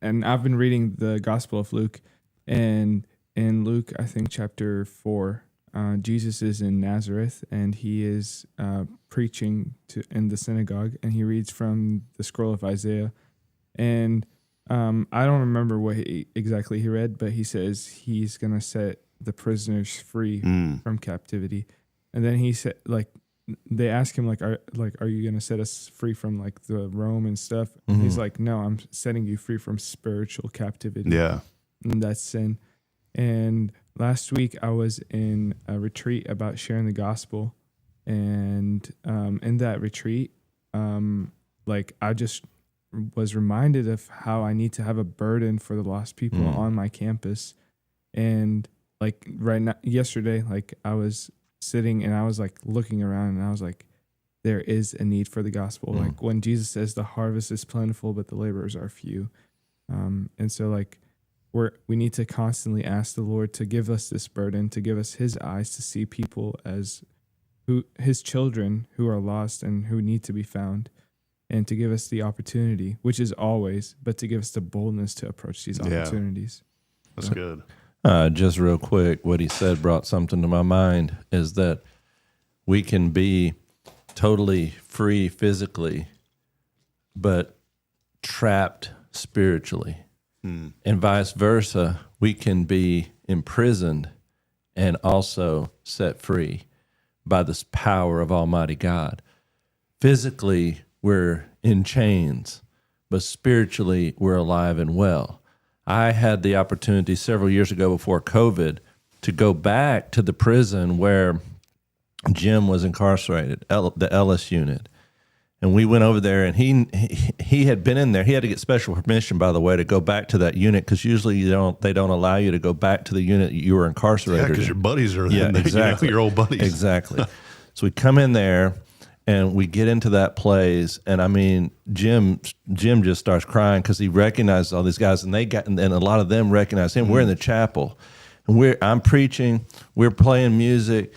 S6: and I've been reading the Gospel of Luke, and in Luke, I think chapter 4, Jesus is in Nazareth, and he is preaching in the synagogue, and he reads from the scroll of Isaiah. And I don't remember what exactly he read, but he says he's going to set the prisoners free from captivity. And then he said, like, they ask him, are you going to set us free from like the Rome and stuff? And he's like, no, I'm setting you free from spiritual captivity.
S1: Yeah.
S6: And that's sin. And last week I was in a retreat about sharing the gospel. And in that retreat, I just was reminded of how I need to have a burden for the lost people on my campus. And like right now, yesterday, like I was sitting and I was like looking around and I was like, there is a need for the gospel. Like when Jesus says the harvest is plentiful, but the laborers are few. And so like we need to constantly ask the Lord to give us this burden, to give us his eyes to see people as his children who are lost and who need to be found, and to give us the opportunity, which is always, but to give us the boldness to approach these opportunities.
S1: That's good.
S2: Just real quick, what he said brought something to my mind, is that we can be totally free physically, but trapped spiritually. And vice versa, we can be imprisoned and also set free by this power of Almighty God. Physically, we're in chains, but spiritually, we're alive and well. I had the opportunity several years ago before COVID to go back to the prison where Jim was incarcerated, the Ellis unit. And we went over there, and he had been in there. He had to get special permission, by the way, to go back to that unit, because usually they don't allow you to go back to the unit you were incarcerated.
S1: Yeah, because your buddies are
S2: there. Yeah, exactly.
S1: Your old buddies.
S2: Exactly. So we come in there, and we get into that place, and I mean, Jim just starts crying because he recognizes all these guys, and and a lot of them recognize him. We're in the chapel, and I'm preaching, we're playing music,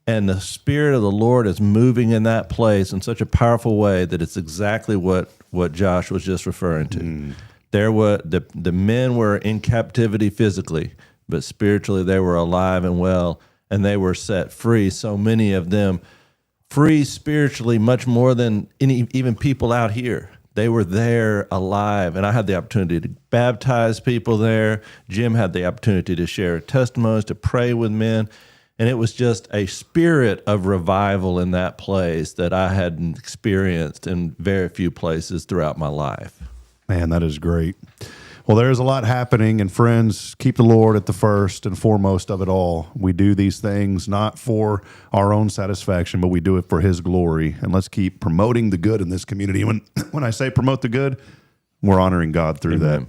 S2: and the Spirit of the Lord is moving in that place in such a powerful way that it's exactly what Josh was just referring to. There were the men were in captivity physically, but spiritually they were alive and well, and they were set free. So many of them free spiritually, much more than even people out here. They were there alive, and I had the opportunity to baptize people there. Jim had the opportunity to share testimonies, to pray with men. And it was just a spirit of revival in that place that I hadn't experienced in very few places throughout my life.
S1: Man, that is great. Well, there's a lot happening, and friends, keep the Lord at the first and foremost of it all. We do these things not for our own satisfaction, but we do it for his glory. And let's keep promoting the good in this community. When I say promote the good, we're honoring God through that.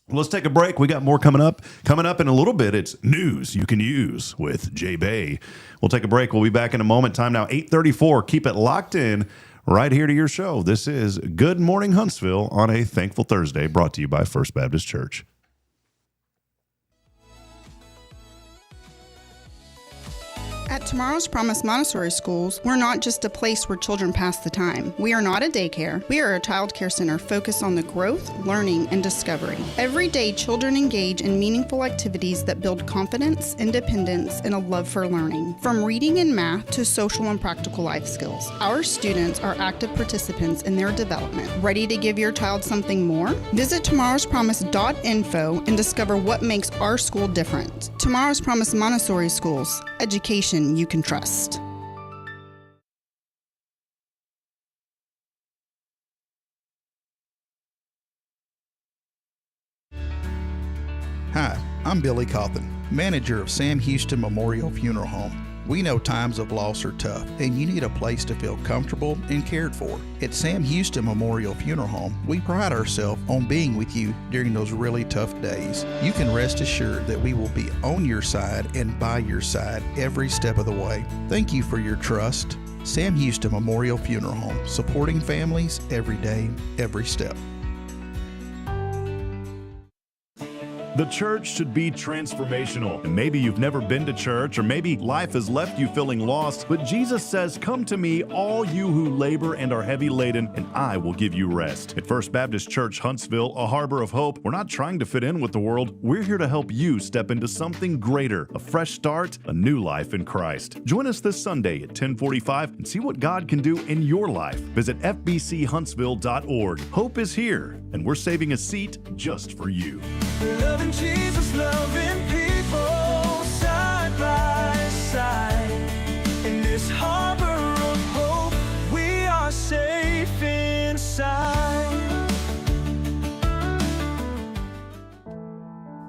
S1: Let's take a break. We got more coming up. Coming up in a little bit, it's News You Can Use with Jay Bay. We'll take a break. We'll be back in a moment. Time now, 8:34. Keep it locked in right here to your show. This is Good Morning Huntsville on a Thankful Thursday, brought to you by First Baptist Church.
S4: At Tomorrow's Promise Montessori Schools, we're not just a place where children pass the time. We are not a daycare. We are a child care center focused on the growth, learning, and discovery. Every day, children engage in meaningful activities that build confidence, independence, and a love for learning. From reading and math to social and practical life skills, our students are active participants in their development. Ready to give your child something more? Visit tomorrowspromise.info and discover what makes our school different. Tomorrow's Promise Montessori Schools. Education you can trust.
S7: Hi, I'm Billy Cawthon, manager of Sam Houston Memorial Funeral Home. We know times of loss are tough, and you need a place to feel comfortable and cared for. At Sam Houston Memorial Funeral Home, we pride ourselves on being with you during those really tough days. You can rest assured that we will be on your side and by your side every step of the way. Thank you for your trust. Sam Houston Memorial Funeral Home, supporting families every day, every step.
S1: The church should be transformational. And maybe you've never been to church, or maybe life has left you feeling lost, but Jesus says, "Come to me, all you who labor and are heavy laden, and I will give you rest." At First Baptist Church, Huntsville, a harbor of hope, we're not trying to fit in with the world. We're here to help you step into something greater, a fresh start, a new life in Christ. Join us this Sunday at 10:45 and see what God can do in your life. Visit fbchuntsville.org. Hope is here, and we're saving a seat just for you.
S5: Loving Jesus, loving people side by side. In this harbor of hope, we are safe inside.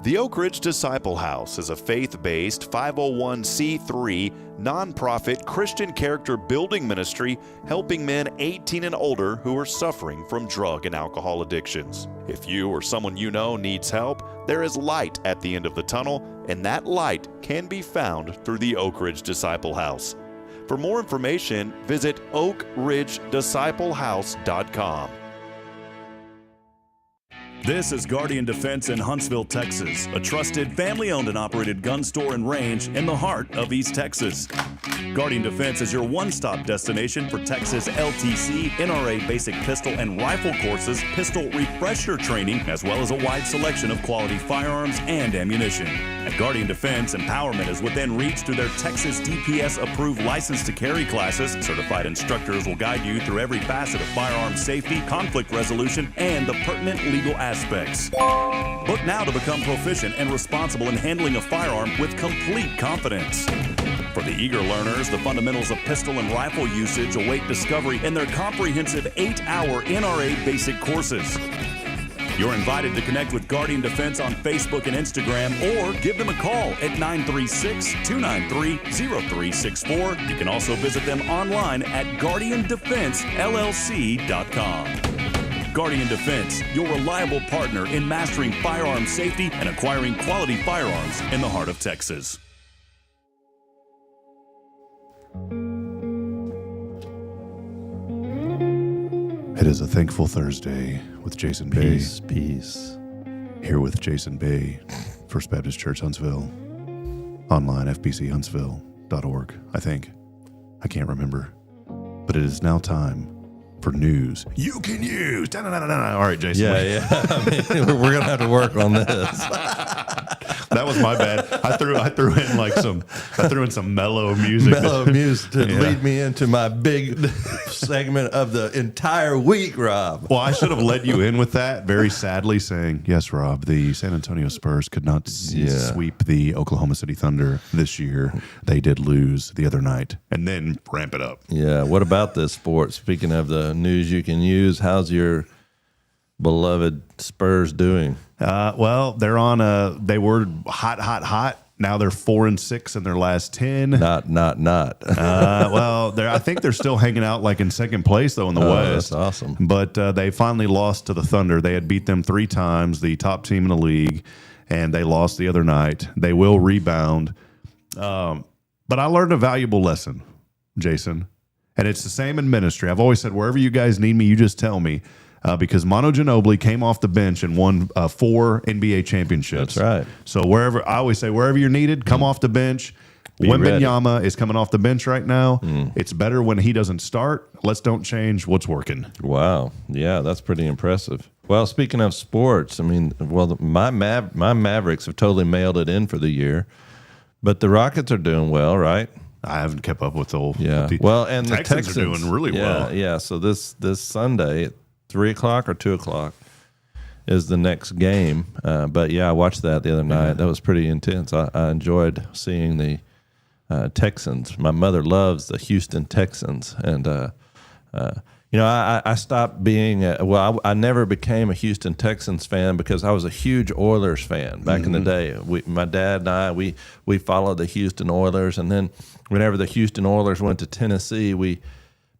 S8: The Oak Ridge Disciple House is a faith-based 501c3 nonprofit Christian character building ministry helping men 18 and older who are suffering from drug and alcohol addictions. If you or someone you know needs help, there is light at the end of the tunnel, and that light can be found through the Oak Ridge Disciple House. For more information, visit oakridgedisciplehouse.com.
S1: This is Guardian Defense in Huntsville, Texas, a trusted family-owned and operated gun store and range in the heart of East Texas. Guardian Defense is your one-stop destination for Texas LTC, NRA basic pistol and rifle courses, pistol refresher training, as well as a wide selection of quality firearms and ammunition. At Guardian Defense, empowerment is within reach through their Texas DPS-approved license to carry classes. Certified instructors will guide you through every facet of firearm safety, conflict resolution, and the pertinent legal aspects. Book now to become proficient and responsible in handling a firearm with complete confidence. For the eager learners, the fundamentals of pistol and rifle usage await discovery in their comprehensive 8-hour NRA basic courses. You're invited to connect with Guardian Defense on Facebook and Instagram, or give them a call at 936-293-0364. You can also visit them online at guardiandefensellc.com. Guardian Defense, your reliable partner in mastering firearm safety and acquiring quality firearms in the heart of Texas. It is a thankful Thursday with Jason Bay.
S2: Peace.
S1: Here with Jason Bay, First Baptist Church, Huntsville. Online, fbchuntsville.org, I think. I can't remember. But it is now time for news you can use. Da-na-na-na-na. All right, Jason.
S2: Yeah. I mean, we're going to have to work on this.
S1: That was my bad. I threw in some mellow music.
S2: Mellow music to lead me into my big segment of the entire week, Rob.
S1: Well, I should have led you in with that, very sadly saying, yes, Rob, the San Antonio Spurs could not sweep the Oklahoma City Thunder this year. They did lose the other night, and then ramp it up.
S2: Yeah, what about this sport? Speaking of the news you can use, how's your beloved Spurs doing?
S1: Well, they're on they were hot. Now they're 4-6 in their last 10.
S2: Not.
S1: Well, I think they're still hanging out like in second place though in the West.
S2: That's awesome.
S1: But they finally lost to the Thunder. They had beat them 3 times, the top team in the league, and they lost the other night. They will rebound. But I learned a valuable lesson, Jason, and it's the same in ministry. I've always said, wherever you guys need me, you just tell me. Because Manu Ginobili came off the bench and won 4 NBA championships.
S2: That's right.
S1: So I always say, wherever you're needed, come off the bench. Wembanyama is coming off the bench right now. It's better when he doesn't start. Let's don't change what's working.
S2: Wow. Yeah, that's pretty impressive. Well, speaking of sports, I mean, my Mavericks have totally mailed it in for the year, but the Rockets are doing well, right?
S1: I haven't kept up with the whole.
S2: Yeah. And the Texans
S1: are doing really well.
S2: Yeah. So this Sunday, 3 o'clock or 2 o'clock is the next game. But yeah, I watched that the other night. That was pretty intense. I enjoyed seeing the Texans. My mother loves the Houston Texans. And, I stopped being, I never became a Houston Texans fan because I was a huge Oilers fan back in the day. My dad and I, we followed the Houston Oilers. And then whenever the Houston Oilers went to Tennessee,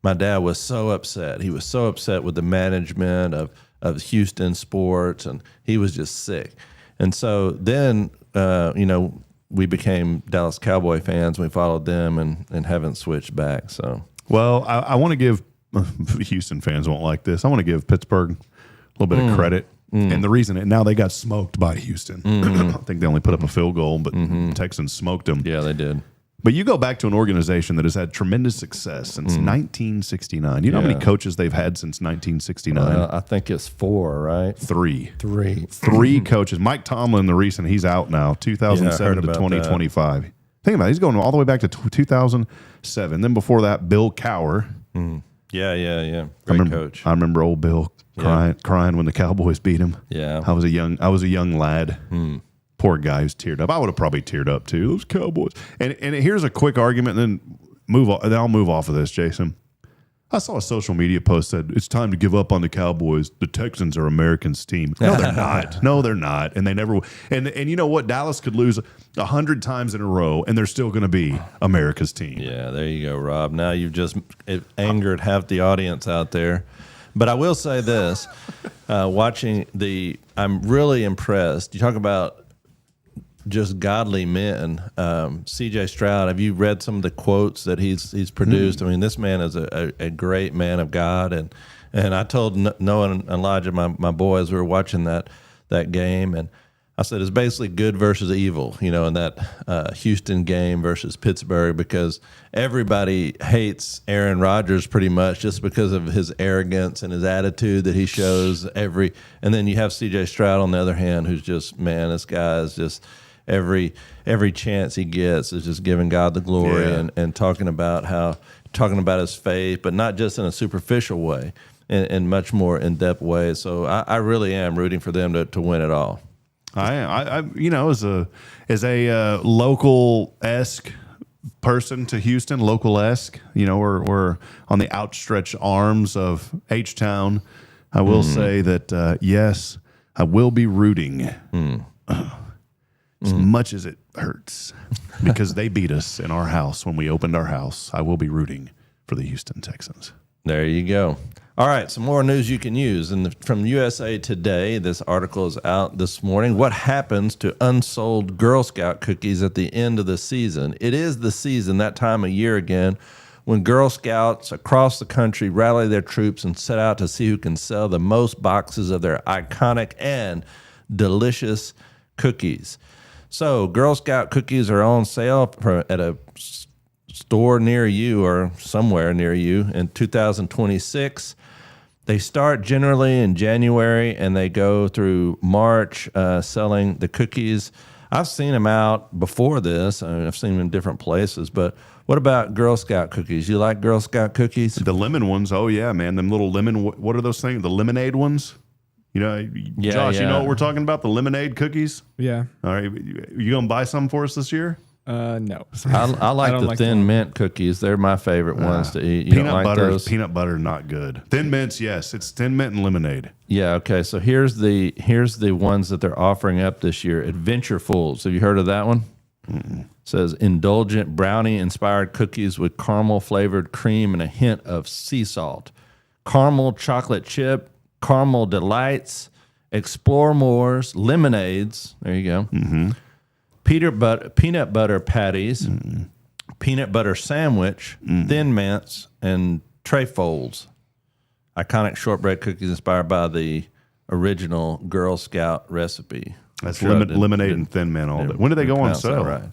S2: my dad was so upset. He was so upset with the management of Houston sports, and he was just sick. And so then, we became Dallas Cowboy fans. We followed them and haven't switched back. So,
S1: well, I want to give Houston fans won't like this. I want to give Pittsburgh a little bit of credit. And the reason, and now they got smoked by Houston. I think they only put up a field goal, but Texans smoked them.
S2: Yeah, they did.
S1: But you go back to an organization that has had tremendous success since 1969. You know how many coaches they've had since 1969?
S2: I think it's 4, right?
S1: Three.
S2: 3.
S1: Coaches. Mike Tomlin, the recent, he's out now, 2007 to 2025. Think about it. He's going all the way back to 2007. Then before that, Bill Cowher.
S2: Yeah. Great coach.
S1: I remember old Bill crying when the Cowboys beat him.
S2: Yeah.
S1: I was a young lad. Poor guy who's teared up. I would have probably teared up too. Those Cowboys. And here's a quick argument, and then I'll move off of this, Jason. I saw a social media post that it's time to give up on the Cowboys. The Texans are America's team. No, they're not. No, they're not. And they never will. And you know what? Dallas could lose 100 times in a row, and they're still going to be America's team.
S2: Yeah, there you go, Rob. Now you've just angered half the audience out there. But I will say this. I'm really impressed. You talk about just godly men. C.J. Stroud, have you read some of the quotes that he's produced? I mean, this man is a great man of God. And I told Noah and Elijah, my boys, we were watching that game, and I said it's basically good versus evil, in that Houston game versus Pittsburgh, because everybody hates Aaron Rodgers pretty much just because of his arrogance and his attitude that he shows and then you have C.J. Stroud on the other hand, who's just, man, this guy is just every chance he gets is just giving God the glory and talking about his faith, but not just in a superficial way, in much more in-depth way. So I really am rooting for them to win it all.
S1: I as a local-esque person to Houston, local-esque, we're on the outstretched arms of H-Town. I will say that, yes, I will be rooting as much as it hurts because they beat us in our house when we opened our house. I will be rooting for the Houston Texans.
S2: There you go. All right, some more news you can use. From USA Today, this article is out this morning. What happens to unsold Girl Scout cookies at the end of the season? It is the season, that time of year again, when Girl Scouts across the country rally their troops and set out to see who can sell the most boxes of their iconic and delicious cookies. So Girl Scout cookies are on sale at a store near you or somewhere near you in 2026. They start generally in January and they go through March selling the cookies. I've seen them out before this. I've seen them in different places. But what about Girl Scout cookies? You like Girl Scout cookies?
S1: The lemon ones. Oh, yeah, man. Them little lemon, what are those things? The lemonade ones? Josh, you know what we're talking about? The lemonade cookies?
S6: Yeah.
S1: All right. You going to buy some for us this year?
S6: No.
S2: I like the thin mint cookies. They're my favorite ones to eat. You
S1: peanut butter.
S2: Those?
S1: Peanut butter, not good. Thin mints, yes. It's thin mint and lemonade.
S2: Yeah. Okay. So here's the ones that they're offering up this year. Adventurefuls. Have you heard of that one? It says indulgent brownie inspired cookies with caramel flavored cream and a hint of sea salt. Caramel chocolate chip. Caramel delights. Explore More's lemonades. There you go. Mm-hmm. Peanut butter patties, peanut butter sandwich, thin mints, and trefolds. Iconic shortbread cookies inspired by the original Girl Scout recipe.
S1: That's lemonade and thin mint all day. When do they go on sale?
S2: Right.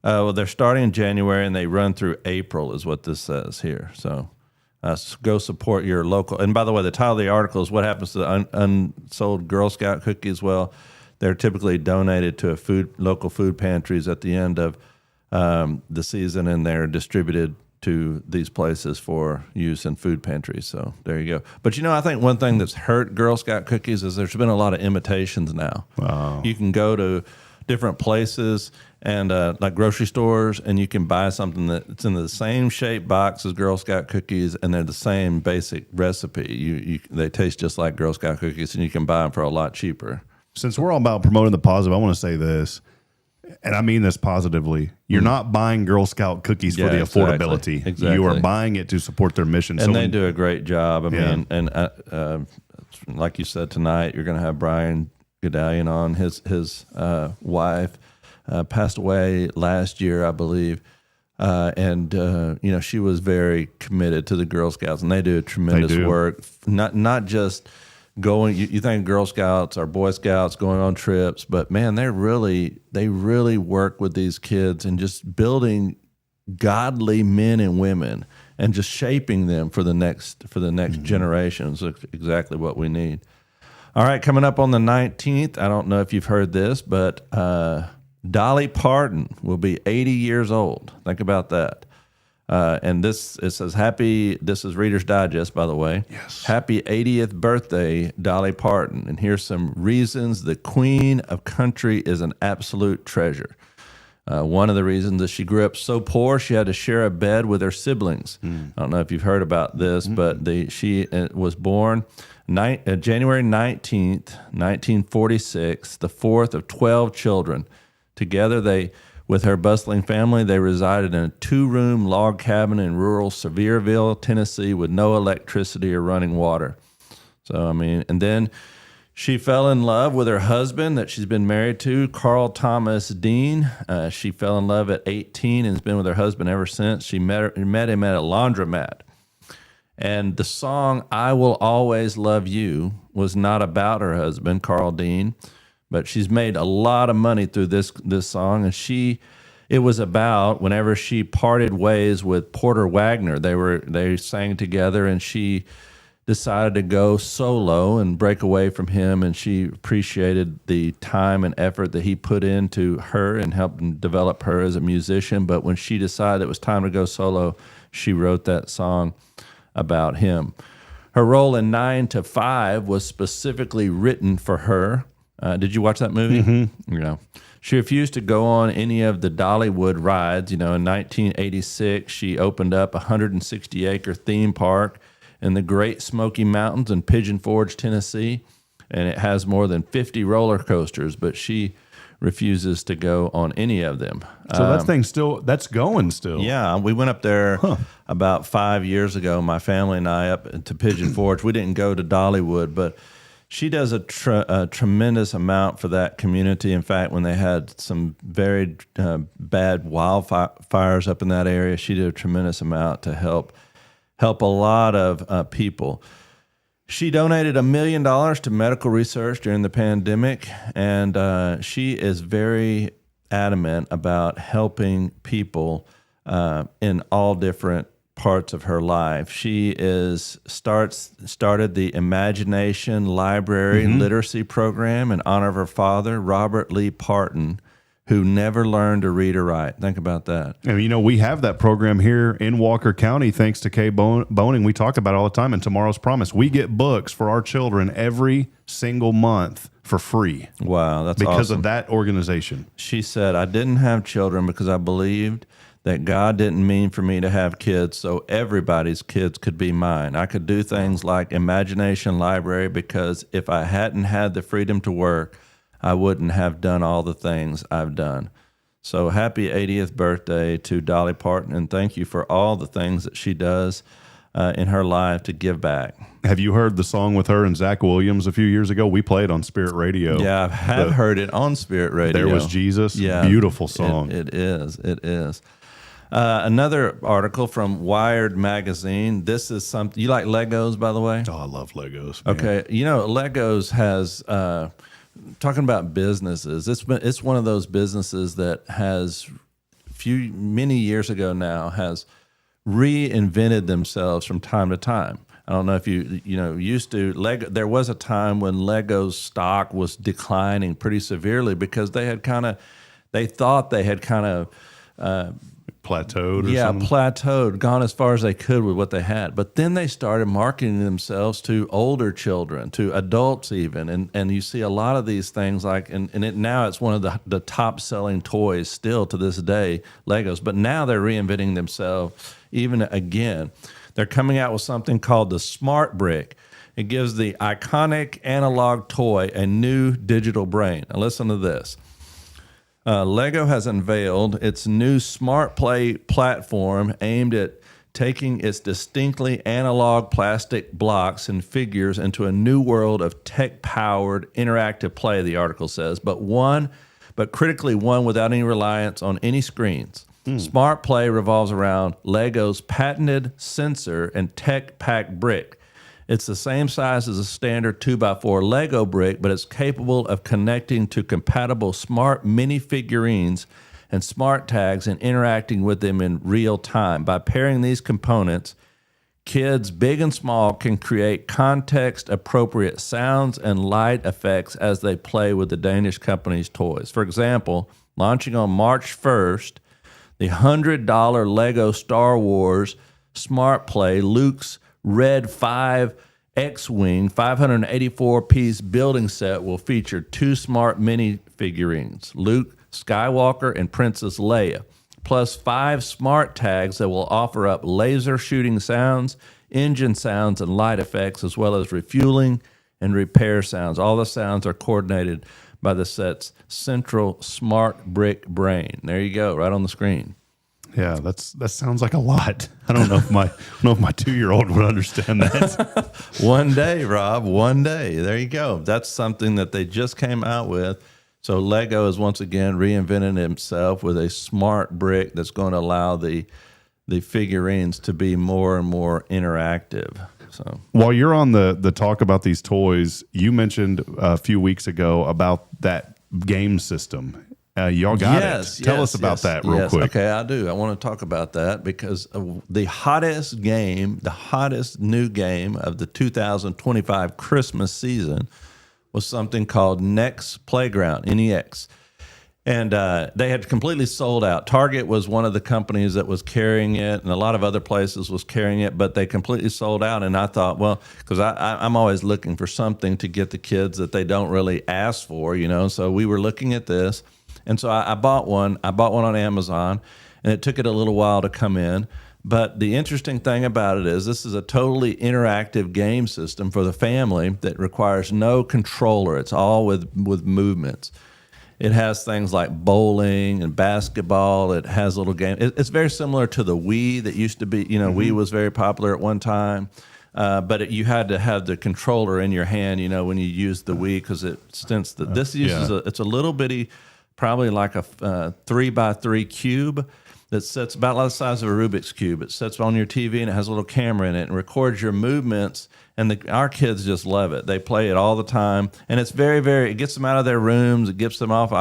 S2: Well, they're starting in January and they run through April, is what this says here. So go support your local. And by the way, the title of the article is "What Happens to the Unsold Girl Scout Cookies?" Well, they're typically donated to local food pantries at the end of the season, and they're distributed to these places for use in food pantries. So there you go. But I think one thing that's hurt Girl Scout cookies is there's been a lot of imitations now. Wow. You can go to different places and like grocery stores, and you can buy something that's in the same shape box as Girl Scout cookies, and they're the same basic recipe. They taste just like Girl Scout cookies, and you can buy them for a lot cheaper.
S1: Since we're all about promoting the positive, I want to say this, and I mean this positively. You're not buying Girl Scout cookies for the affordability.
S2: Exactly.
S1: You are buying it to support their mission.
S2: And they do a great job. I mean, and like you said tonight, you're going to have Brian Gedalion on. His wife passed away last year, I believe. And she was very committed to the Girl Scouts, and they do tremendous work. Not just going. You think Girl Scouts or Boy Scouts going on trips, but man, they really work with these kids and just building godly men and women and just shaping them for the next generation. So exactly what we need. All right, coming up on the 19th, I don't know if you've heard this, but Dolly Parton will be 80 years old. Think about that. And it says this is Reader's Digest, by the way.
S1: Yes.
S2: Happy 80th birthday, Dolly Parton. And here's some reasons the queen of country is an absolute treasure. One of the reasons is she grew up so poor she had to share a bed with her siblings. I don't know if you've heard about this, but she was born January 19th, 1946, the fourth of 12 children. Together, with her bustling family, they resided in a 2-room log cabin in rural Sevierville, Tennessee, with no electricity or running water. So, and then she fell in love with her husband that she's been married to, Carl Thomas Dean. She fell in love at 18 and has been with her husband ever since. She met him at a laundromat. And the song "I Will Always Love You" was not about her husband, Carl Dean, but she's made a lot of money through this song. And it was about whenever she parted ways with Porter Wagner. They sang together, and she decided to go solo and break away from him, and she appreciated the time and effort that he put into her and helped develop her as a musician. But when she decided it was time to go solo, she wrote that song about him. Her role in 9 to 5 was specifically written for her. Did you watch that movie? Mm-hmm. Yeah. She refused to go on any of the Dollywood rides. In 1986, she opened up a 160-acre theme park in the Great Smoky Mountains in Pigeon Forge, Tennessee, and it has more than 50 roller coasters, but she refuses to go on any of them.
S1: So that thing that's going still.
S2: Yeah, we went up there about 5 years ago, my family and I, up to Pigeon Forge. We didn't go to Dollywood, but she does a tremendous amount for that community. In fact, when they had some very bad wildfires up in that area, she did a tremendous amount to help a lot of people. She donated $1 million to medical research during the pandemic, and she is very adamant about helping people in all different parts of her life. She started the Imagination Library Literacy Program in honor of her father, Robert Lee Parton, who never learned to read or write. Think about that.
S1: And, we have that program here in Walker County, thanks to Kay Boning. We talk about it all the time in Tomorrow's Promise. We get books for our children every single month for free.
S2: Wow, that's
S1: because
S2: awesome.
S1: of that organization.
S2: She said, I didn't have children because I believed that God didn't mean for me to have kids so everybody's kids could be mine. I could do things like Imagination Library because if I hadn't had the freedom to work, I wouldn't have done all the things I've done. So happy 80th birthday to Dolly Parton, and thank you for all the things that she does in her life to give back.
S1: Have you heard the song with her and Zach Williams a few years ago? We played on Spirit Radio.
S2: Yeah, I have heard it on Spirit Radio.
S1: There Was Jesus.
S2: Yeah,
S1: beautiful song.
S2: It is. Another article from Wired magazine. This is something you like. Legos, by the way.
S1: Oh, I love Legos. Man.
S2: Okay, Legos has talking about businesses. It's one of those businesses that has many years ago now has reinvented themselves from time to time. I don't know if you used to Lego. There was a time when Lego's stock was declining pretty severely because they thought they had kind of
S1: plateaued or something?
S2: Plateaued, gone as far as they could with what they had. But then they started marketing themselves to older children, to adults even. And you see a lot of these things now it's one of the top selling toys still to this day, Legos. But now they're reinventing themselves even again. They're coming out with something called the Smart Brick. It gives the iconic analog toy a new digital brain. Now listen to this. Lego has unveiled its new Smart Play platform aimed at taking its distinctly analog plastic blocks and figures into a new world of tech-powered interactive play, the article says, but critically one without any reliance on any screens. Smart Play revolves around Lego's patented sensor and tech-packed brick. It's the same size as a standard 2x4 Lego brick, but it's capable of connecting to compatible smart mini figurines and smart tags and interacting with them in real time. By pairing these components, kids big and small can create context-appropriate sounds and light effects as they play with the Danish company's toys. For example, launching on March 1st, the $100 Lego Star Wars Smart Play Luke's Red 5 X-Wing 584-piece building set will feature 2 smart mini figurines, Luke Skywalker and Princess Leia, plus 5 smart tags that will offer up laser shooting sounds, engine sounds, and light effects, as well as refueling and repair sounds. All the sounds are coordinated by the set's central smart brick brain. There you go, right on the screen.
S1: Yeah, that sounds like a lot. I don't know if my 2-year-old would understand that.
S2: One day, Rob, one day. There you go. That's something that they just came out with. So Lego is once again reinventing himself with a smart brick that's going to allow the figurines to be more and more interactive. So
S1: while you're on the talk about these toys, you mentioned a few weeks ago about that game system. Y'all got it. Tell us about that real quick.
S2: Okay, I do. I want to talk about that because the hottest new game of the 2025 Christmas season was something called Next Playground, NEX. And they had completely sold out. Target was one of the companies that was carrying it, and a lot of other places was carrying it, but they completely sold out. And I thought, well, because I'm always looking for something to get the kids that they don't really ask for, So we were looking at this. And so I bought one. I bought one on Amazon, and it took it a little while to come in. But the interesting thing about it is this is a totally interactive game system for the family that requires no controller. It's all with movements. It has things like bowling and basketball. It has little games. It's very similar to the Wii that used to be, Wii was very popular at one time. But you had to have the controller in your hand, when you used the Wii, because this uses it's a little bitty, probably like a 3x3 cube that sits about the size of a Rubik's Cube. It sits on your TV and it has a little camera in it and records your movements. And our kids just love it. They play it all the time. And it's very, very, it gets them out of their rooms. It gets them off.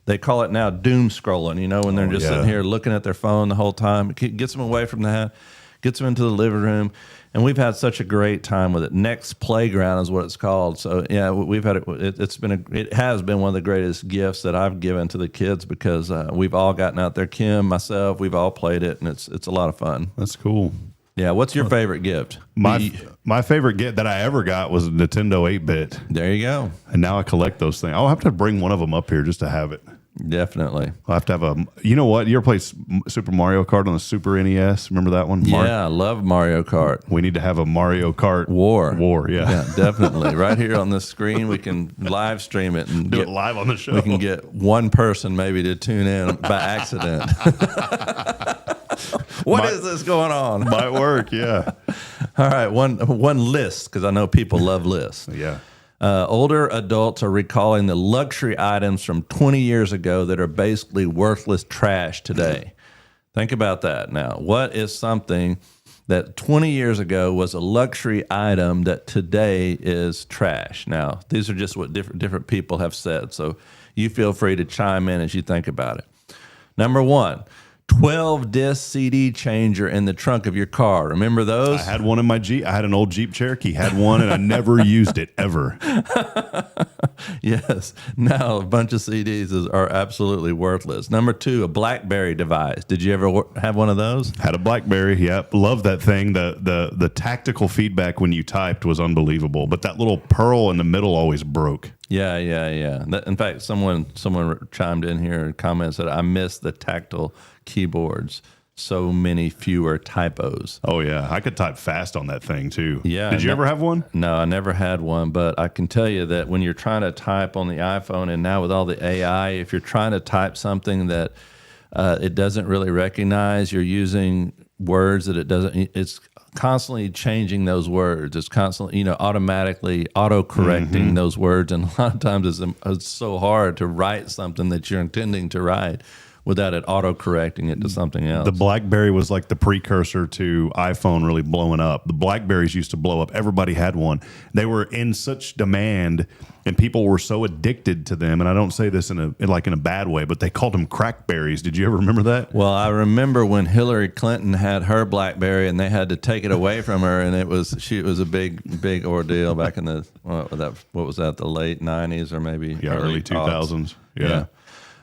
S2: They call it now doom scrolling, when they're just sitting here looking at their phone the whole time. It gets them away from that, gets them into the living room. And we've had such a great time with it. Next Playground is what it's called. So yeah, we've had it. It has been one of the greatest gifts that I've given to the kids because we've all gotten out there. Kim, myself, we've all played it, and it's a lot of fun.
S1: That's cool.
S2: Yeah. What's your favorite gift?
S1: My favorite gift that I ever got was a Nintendo 8-bit.
S2: There you go.
S1: And now I collect those things. I'll have to bring one of them up here just to have it.
S2: Definitely.
S1: I'll have to have you know what? You ever play Super Mario Kart on the Super NES? Remember that one?
S2: Yeah, I love Mario Kart.
S1: We need to have a Mario Kart
S2: War,
S1: yeah.
S2: Definitely. Right here on the screen, we can live stream it and
S1: do it live on the show.
S2: We can get one person maybe to tune in by accident. What is this going on?
S1: Might work, yeah.
S2: All right, one list, because I know people love lists.
S1: Yeah.
S2: Older adults are recalling the luxury items from 20 years ago that are basically worthless trash today. Think about that now. What is something that 20 years ago was a luxury item that today is trash? Now, these are just what different people have said, so you feel free to chime in as you think about it. Number 1, 12-disc CD changer in the trunk of your car. Remember those?
S1: I had one in my Jeep. I had an old Jeep Cherokee. Had one, and I never used it ever.
S2: Yes. Now a bunch of CDs are absolutely worthless. Number 2, a BlackBerry device. Did you ever have one of those?
S1: Had a BlackBerry. Yep. Loved that thing. The tactical feedback when you typed was unbelievable. But that little pearl in the middle always broke.
S2: Yeah. In fact, someone chimed in here and commented, I miss the tactile keyboards. So many fewer typos.
S1: Oh, yeah. I could type fast on that thing, too.
S2: Yeah.
S1: Did you ever have one?
S2: No, I never had one. But I can tell you that when you're trying to type on the iPhone and now with all the AI, if you're trying to type something that it doesn't really recognize, you're using words that it's constantly changing those words. It's constantly, automatically auto-correcting those words. And a lot of times it's so hard to write something that you're intending to write without it auto-correcting it to something else.
S1: The BlackBerry was like the precursor to iPhone really blowing up. The BlackBerries used to blow up. Everybody had one. They were in such demand, and people were so addicted to them. And I don't say this in a bad way, but they called them crackberries. Did you ever remember that?
S2: Well, I remember when Hillary Clinton had her BlackBerry, and they had to take it away from her, and it was a big ordeal back in the what was that, the late 90s or maybe
S1: early 2000s. Yeah.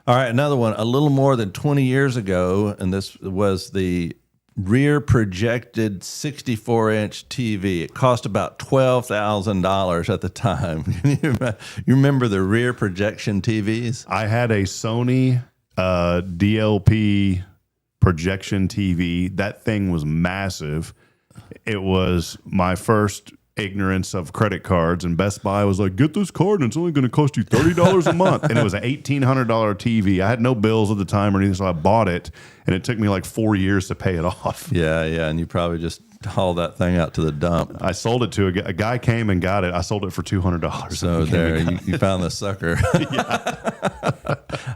S2: All right, another one. A little more than 20 years ago, and this was the rear projected 64-inch TV. It cost about $12,000 at the time. You remember the rear projection TVs?
S1: I had a Sony DLP projection TV. That thing was massive. It was my first ignorance of credit cards, and Best Buy was like, get this card and it's only going to cost you $30 a month. And it was an $1,800 TV. I had no bills at the time or anything, so I bought it, and it took me like 4 years to pay it off.
S2: Yeah, and you probably just hauled that thing out to the dump.
S1: I sold it to a guy came and got it. I sold it for $200.
S2: So there, you found the sucker.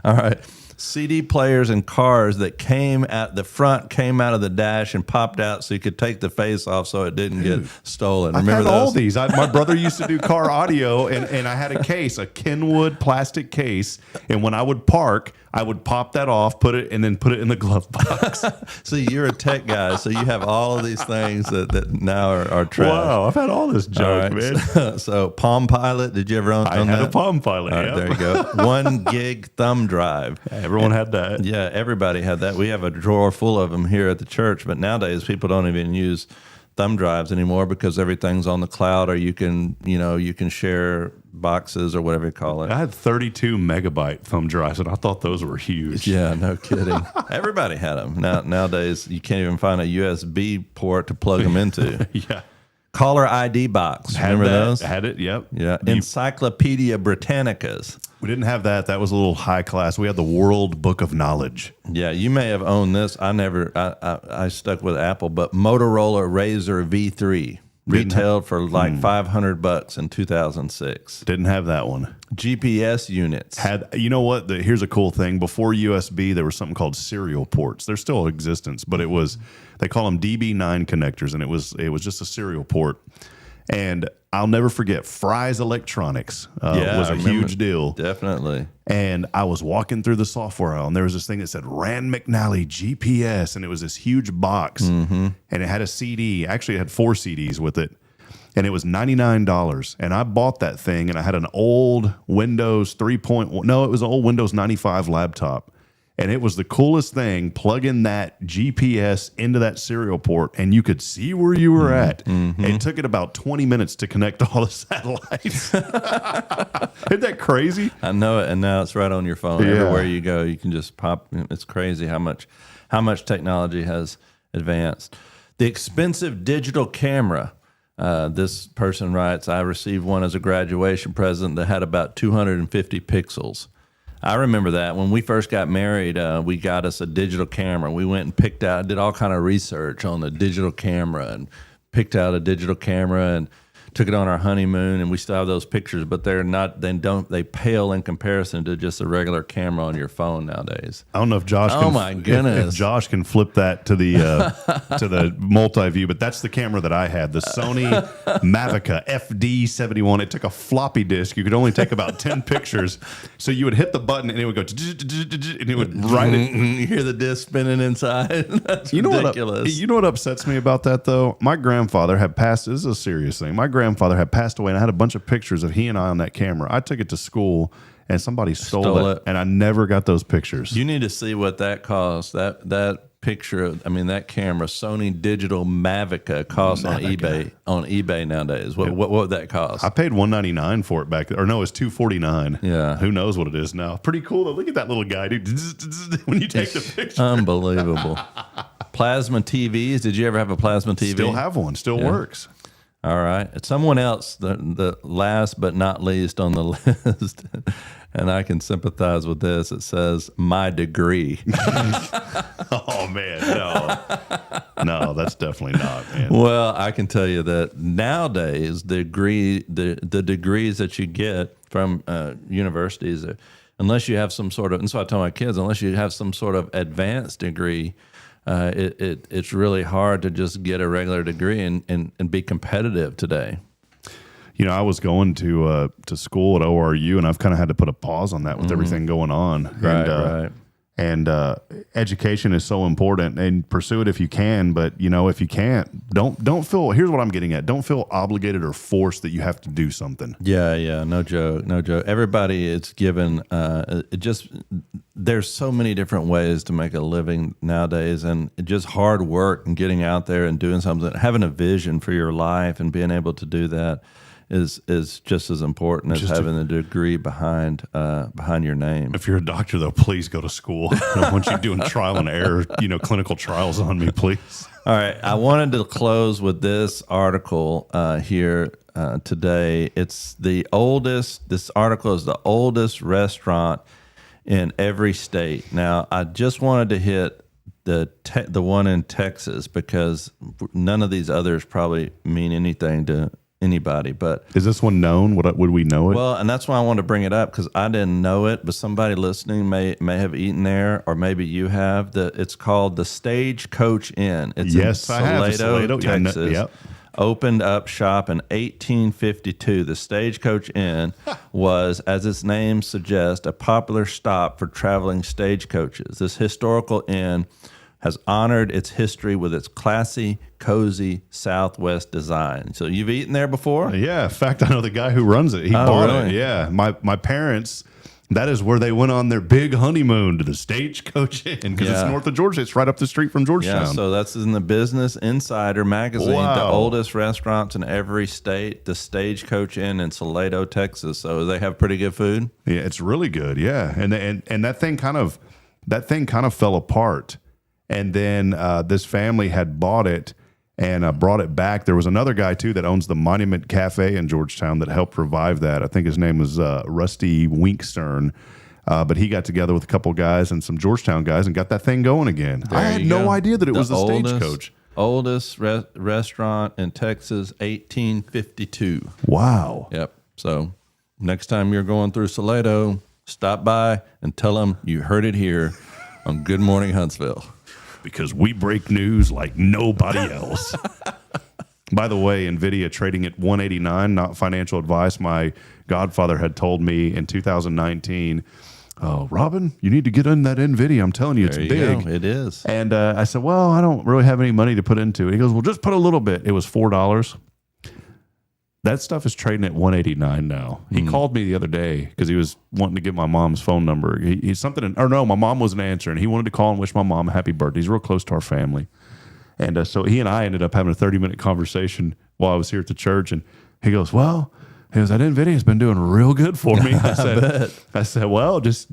S2: All right. CD players and cars that came out of the dash and popped out so you could take the face off so it didn't get stolen. Remember
S1: I've had
S2: those?
S1: all these. My brother used to do car audio, and I had a case, a Kenwood plastic case, and when I would park, I would pop that off, put it in the glove box.
S2: See, you're a tech guy, so you have all of these things that now are trash.
S1: Wow, I've had all this junk, man.
S2: So Palm Pilot, did you ever own that?
S1: I had a Palm Pilot.
S2: All right, there you go. 1 gig thumb drive.
S1: Everyone had that.
S2: Yeah, everybody had that. We have a drawer full of them here at the church, but nowadays people don't even use thumb drives anymore because everything's on the cloud, or you can share boxes or whatever you call it.
S1: I had 32 megabyte thumb drives, and I thought those were huge.
S2: Yeah, no kidding. Everybody had them. Nowadays, you can't even find a USB port to plug them into.
S1: Yeah.
S2: Caller ID box. Remember those?
S1: Had it, yep.
S2: Yeah. Encyclopedia Britannicas.
S1: We didn't have that. That was a little high class. We had the World Book of Knowledge.
S2: Yeah, you may have owned this. I stuck with Apple, but Motorola Razr V3 retailed for like $500 in 2006.
S1: Didn't have that one.
S2: GPS units.
S1: You know what? Here's a cool thing. Before USB, there was something called serial ports. They're still in existence, but they call them DB9 connectors, and it was just a serial port. And I'll never forget, Fry's Electronics was a huge deal.
S2: Definitely.
S1: And I was walking through the software aisle, and there was this thing that said Rand McNally GPS, and it was this huge box, and it had a CD. Actually, it had 4 CDs with it, and it was $99. And I bought that thing, and I had an old Windows 3.1. No, it was an old Windows 95 laptop. And it was the coolest thing, plugging that GPS into that serial port, and you could see where you were at. It took it about 20 minutes to connect all the satellites. Isn't that crazy?
S2: I know it, and now it's right on your phone.
S1: Yeah.
S2: Everywhere you go, you can just pop. It's crazy how much technology has advanced. The expensive digital camera. This person writes, I received one as a graduation present that had about 250 pixels. I remember that when we first got married, we got us a digital camera. We went and did all kind of research on the digital camera and picked out a digital camera and took it on our honeymoon, and we still have those pictures, but they pale in comparison to just a regular camera on your phone nowadays.
S1: I don't know if Josh if Josh can flip that to the multi-view, but that's the camera that I had, the Sony Mavica FD71. It took a floppy disk. You could only take about 10 pictures. So you would hit the button and it would go and it would write it.
S2: You hear the disc spinning inside. That's ridiculous.
S1: You know what upsets me about that though? My grandfather had passed. This is a serious thing. My grandfather had passed away, and I had a bunch of pictures of he and I on that camera. I took it to school, and somebody stole it, and I never got those pictures.
S2: You need to see what that costs. That picture, that camera, Sony Digital Mavica costs on eBay nowadays. What would that cost?
S1: I paid $199 for it back then. Or no, it's $249.
S2: Yeah.
S1: Who knows what it is now. Pretty cool though. Look at that little guy, dude. When you take the picture.
S2: Unbelievable. Plasma TVs. Did you ever have a plasma TV?
S1: Still have one. Still works.
S2: All right. Someone else, the last but not least on the list, and I can sympathize with this. It says, my degree.
S1: Oh, man. No, that's definitely not, man.
S2: Well, I can tell you that nowadays, the degrees that you get from universities, unless you have some sort of, and so I tell my kids, unless you have some sort of advanced degree, it's really hard to just get a regular degree and be competitive today.
S1: You know, I was going to school at ORU, and I've kind of had to put a pause on that with everything going on.
S2: Right.
S1: And education is so important, and pursue it if you can. But you know, if you can't, don't feel. Here's what I'm getting at: don't feel obligated or forced that you have to do something.
S2: Yeah, no joke. Everybody is given. There's so many different ways to make a living nowadays, and just hard work and getting out there and doing something, having a vision for your life, and being able to do that is just as important as having a degree behind your name.
S1: If you're a doctor, though, please go to school. I don't want you doing trial and error, clinical trials on me, please.
S2: All right. I wanted to close with this article here today. It's this article is the oldest restaurant in every state. Now, I just wanted to hit the one in Texas because none of these others probably mean anything to anybody. But
S1: is this one known? Would we know it?
S2: Well, and that's why I wanted to bring it up, because I didn't know it, but somebody listening may have eaten there, or maybe you have. It's called the Stagecoach Inn. It's in Salado, Texas.
S1: Yep.
S2: Opened up shop in 1852. The Stagecoach Inn was, as its name suggests, a popular stop for traveling stagecoaches. This historical inn has honored its history with its classy, cozy Southwest design. So you've eaten there before?
S1: Yeah. In fact, I know the guy who runs it. He bought
S2: really?
S1: it. Yeah. My parents, that is where they went on their big honeymoon, to the Stagecoach Inn, because it's north of Georgia. It's right up the street from Georgetown.
S2: Yeah, so that's in the Business Insider magazine, the oldest restaurants in every state, the Stagecoach Inn in Salado, Texas. So they have pretty good food?
S1: Yeah, it's really good. Yeah. And that thing kind of fell apart. And then this family had bought it and brought it back. There was another guy, too, that owns the Monument Cafe in Georgetown that helped revive that. I think his name was Rusty Winkstern. But he got together with a couple guys and some Georgetown guys and got that thing going again. I had no idea that it was the Stagecoach.
S2: Oldest restaurant in Texas, 1852.
S1: Wow.
S2: Yep. So next time you're going through Salado, stop by and tell them you heard it here on Good Morning Huntsville.
S1: Because we break news like nobody else. By the way, NVIDIA trading at 189, not financial advice. My godfather had told me in 2019, oh, Robin, you need to get in that NVIDIA. I'm telling you, it's big.
S2: It is.
S1: And I said, well, I don't really have any money to put into it. He goes, well, just put a little bit. It was $4. That stuff is trading at 189 now. He called me the other day because he was wanting to get my mom's phone number. He's something, my mom wasn't answering. He wanted to call and wish my mom a happy birthday. He's real close to our family. And so he and I ended up having a 30-minute conversation while I was here at the church. And he goes, that NVIDIA's been doing real good for me. I said, well, just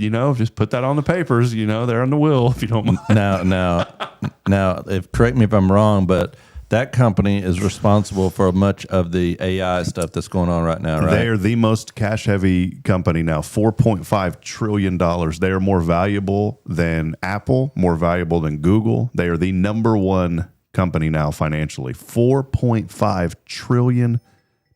S1: put that on the papers, they're on the will, if you don't mind.
S2: Now, correct me if I'm wrong, but that company is responsible for much of the AI stuff that's going on right now, right?
S1: They are the most cash-heavy company now, $4.5 trillion. They are more valuable than Apple, more valuable than Google. They are the number one company now financially, $4.5 trillion.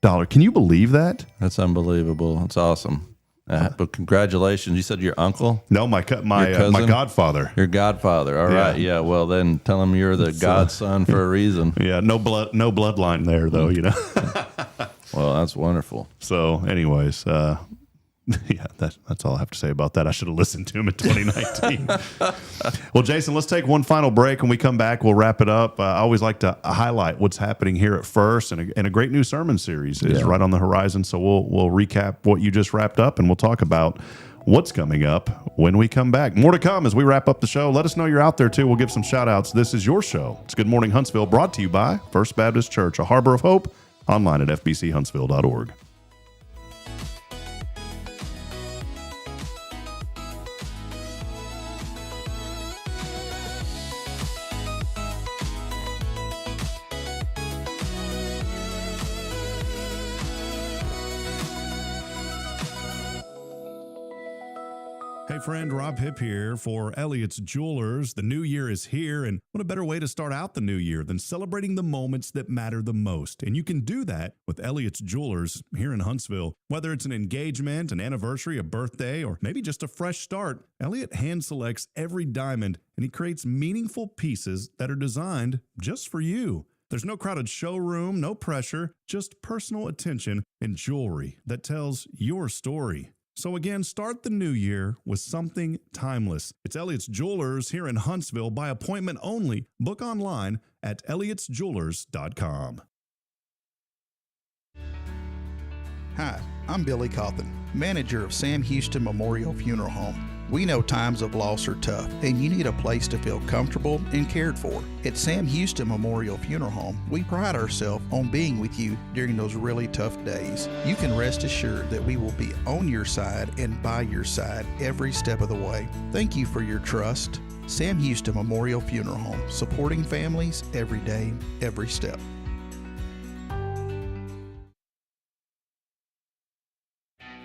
S1: Can you believe that?
S2: That's unbelievable. It's awesome. But congratulations. You said your uncle?
S1: No, my godfather.
S2: Your godfather. All right. Yeah. Well, then tell him you're the godson for a reason.
S1: Yeah. No bloodline there, though.
S2: Well, that's wonderful.
S1: So, anyways, that's all I have to say about that. I should have listened to him in 2019. Well, Jason, let's take one final break. When we come back, we'll wrap it up. I always like to highlight what's happening here at First, and a great new sermon series is right on the horizon. So we'll recap what you just wrapped up, and we'll talk about what's coming up when we come back. More to come as we wrap up the show. Let us know you're out there, too. We'll give some shout-outs. This is your show. It's Good Morning Huntsville, brought to you by First Baptist Church, a harbor of hope, online at fbchuntsville.org. Hey friend, Rob Hipp here for Elliot's Jewelers. The new year is here, and what a better way to start out the new year than celebrating the moments that matter the most. And you can do that with Elliot's Jewelers here in Huntsville. Whether it's an engagement, an anniversary, a birthday, or maybe just a fresh start, Elliot hand selects every diamond, and he creates meaningful pieces that are designed just for you. There's no crowded showroom, no pressure, just personal attention and jewelry that tells your story. So again, start the new year with something timeless. It's Elliot's Jewelers here in Huntsville by appointment only. Book online at elliotsjewelers.com.
S7: Hi, I'm Billy Cawthon, manager of Sam Houston Memorial Funeral Home. We know times of loss are tough, and you need a place to feel comfortable and cared for. At Sam Houston Memorial Funeral Home, we pride ourselves on being with you during those really tough days. You can rest assured that we will be on your side and by your side every step of the way. Thank you for your trust. Sam Houston Memorial Funeral Home, supporting families every day, every step.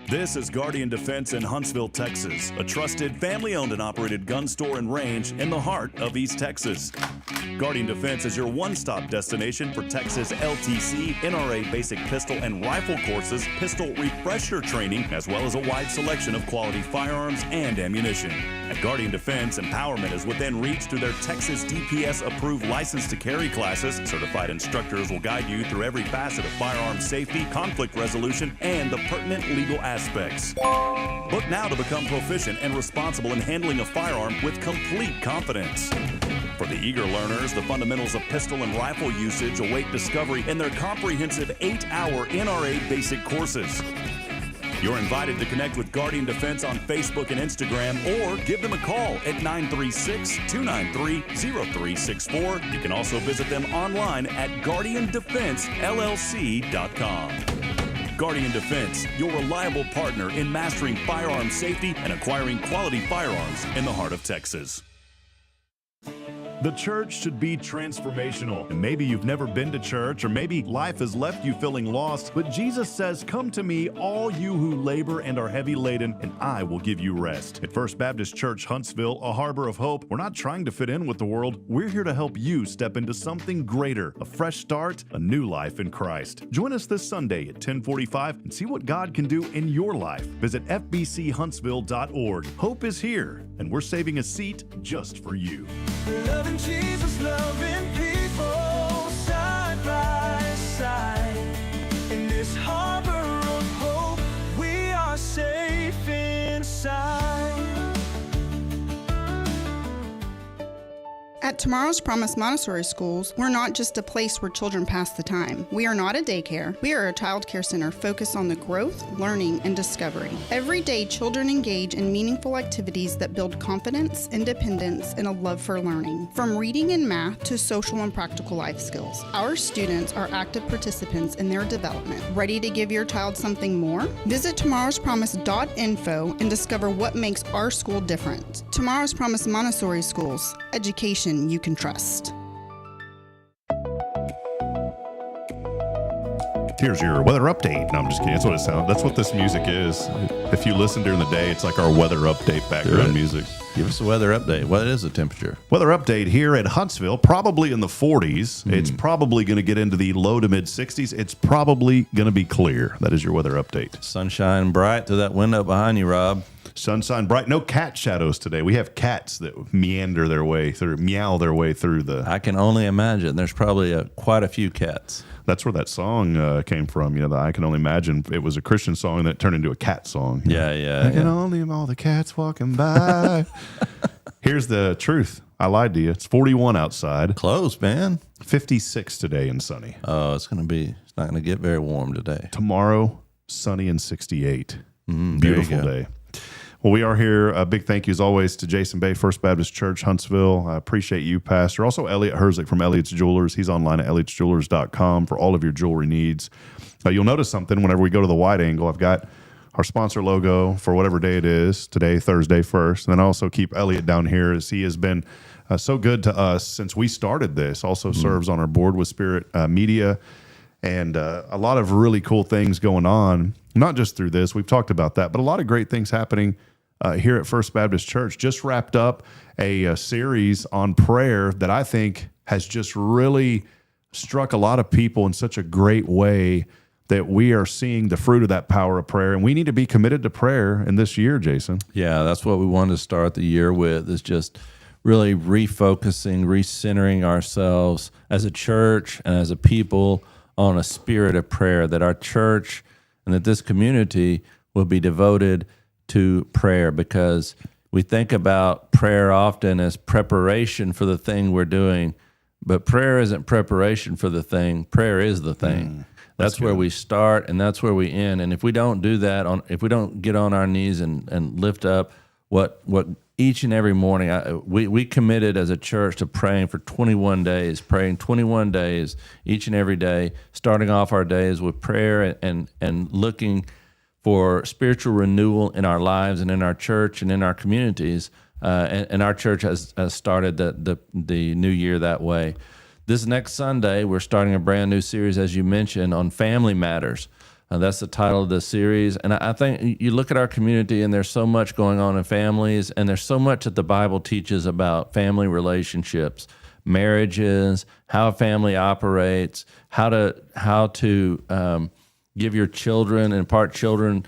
S9: This is Guardian Defense in Huntsville, Texas, a trusted family-owned and operated gun store and range in the heart of East Texas. Guardian Defense is your one-stop destination for Texas LTC, NRA basic pistol and rifle courses, pistol refresher training, as well as a wide selection of quality firearms and ammunition. At Guardian Defense, empowerment is within reach through their Texas DPS-approved license to carry classes. Certified instructors will guide you through every facet of firearm safety, conflict resolution, and the pertinent legal aspects. Book now to become proficient and responsible in handling a firearm with complete confidence. For the eager learners, the fundamentals of pistol and rifle usage await discovery in their comprehensive 8-hour NRA basic courses. You're invited to connect with Guardian Defense on Facebook and Instagram, or give them a call at 936-293-0364. You can also visit them online at guardiandefensellc.com. Guardian Defense, your reliable partner in mastering firearm safety and acquiring quality firearms in the heart of Texas. The church should be transformational. And maybe you've never been to church, or maybe life has left you feeling lost, but Jesus says, "Come to me, all you who labor and are heavy laden, and I will give you rest." At First Baptist Church Huntsville, a harbor of hope, we're not trying to fit in with the world. We're here to help you step into something greater, a fresh start, a new life in Christ. Join us this Sunday at 10:45 and see what God can do in your life. Visit fbchuntsville.org. Hope is here, and we're saving a seat just for you.
S5: Loving Jesus, loving people side by side. In this harbor of hope, we are safe inside.
S4: At Tomorrow's Promise Montessori Schools, we're not just a place where children pass the time. We are not a daycare. We are a child care center focused on the growth, learning, and discovery. Every day, children engage in meaningful activities that build confidence, independence, and a love for learning. From reading and math to social and practical life skills, our students are active participants in their development. Ready to give your child something more? Visit tomorrowspromise.info and discover what makes our school different. Tomorrow's Promise Montessori Schools, education you can trust.
S1: Here's your weather update. No, I'm just kidding. That's what it sounds. That's what this music is. If you listen during the day, it's like our weather update background music.
S2: Give us a weather update. What is the temperature?
S1: Weather update here at Huntsville, probably in the 40s. It's probably going to get into the low to mid 60s. It's probably going to be clear. That is your weather update.
S2: Sunshine bright through that window behind you, Rob.
S1: Sunshine bright. No cat shadows today. We have cats that meander their way through, meow their way through the...
S2: I can only imagine. There's probably quite a few cats.
S1: That's where that song came from. You know, I can only imagine. It was a Christian song that turned into a cat song.
S2: Yeah.
S1: I can only all the cats walking by. Here's the truth. I lied to you. It's 41 outside.
S2: Close, man.
S1: 56 today and sunny.
S2: Oh, it's not going to get very warm today.
S1: Tomorrow, sunny and 68. Beautiful day. Well, we are here. A big thank you, as always, to Jason Bay, First Baptist Church, Huntsville. I appreciate you, Pastor. Also, Elliot Herzig from Elliot's Jewelers. He's online at elliotsjewelers.com for all of your jewelry needs. You'll notice something whenever we go to the wide angle. I've got our sponsor logo for whatever day it is, today, Thursday 1st. And then I also keep Elliot down here, as he has been so good to us since we started this. Also serves on our board with Spirit Media. And a lot of really cool things going on, not just through this. We've talked about that, but a lot of great things happening here at First Baptist Church. Just wrapped up a series on prayer that I think has just really struck a lot of people in such a great way that we are seeing the fruit of that power of prayer. And we need to be committed to prayer in this year, Jason.
S2: Yeah, that's what we wanted to start the year with, is just really refocusing, recentering ourselves as a church and as a people on a spirit of prayer, that our church and that this community will be devoted to prayer, because we think about prayer often as preparation for the thing we're doing, but prayer isn't preparation for the thing. Prayer is the thing. That's where we start, and that's where we end. And if we don't do that, if we don't get on our knees and lift up what each and every morning, we committed as a church to praying for 21 days, praying 21 days each and every day, starting off our days with prayer and looking for spiritual renewal in our lives and in our church and in our communities. And our church has started the new year that way. This next Sunday, we're starting a brand new series, as you mentioned, on family matters. That's the title of the series. And I think you look at our community, and there's so much going on in families, and there's so much that the Bible teaches about family relationships, marriages, how a family operates, how to give your children, impart unto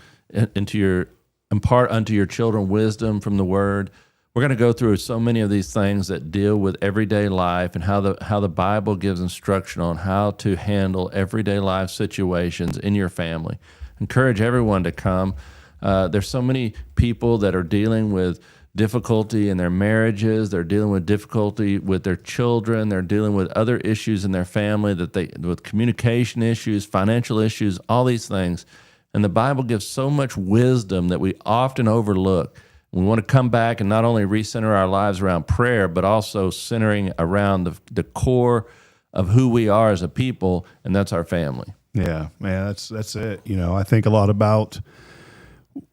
S2: your children wisdom from the Word. We're going to go through so many of these things that deal with everyday life, and how the Bible gives instruction on how to handle everyday life situations in your family. Encourage everyone to come. There's so many people that are dealing with difficulty in their marriages. They're dealing with difficulty with their children. They're dealing with other issues in their family, with communication issues, financial issues, all these things. And the Bible gives so much wisdom that we often overlook. We want to come back and not only recenter our lives around prayer, but also centering around the core of who we are as a people, and that's our family.
S1: Yeah, man, that's it. I think a lot about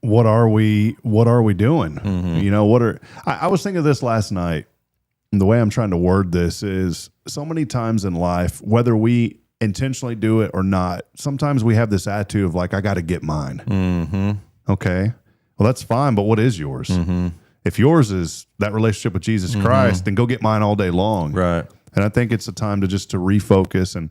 S1: what are we doing? Mm-hmm. I was thinking of this last night, and the way I'm trying to word this is, so many times in life, whether we intentionally do it or not, sometimes we have this attitude of like, I got to get mine. Mm-hmm. Okay. Well, that's fine, but what is yours? Mm-hmm. If yours is that relationship with Jesus Christ, then go get mine all day long.
S2: Right.
S1: And I think it's a time to refocus and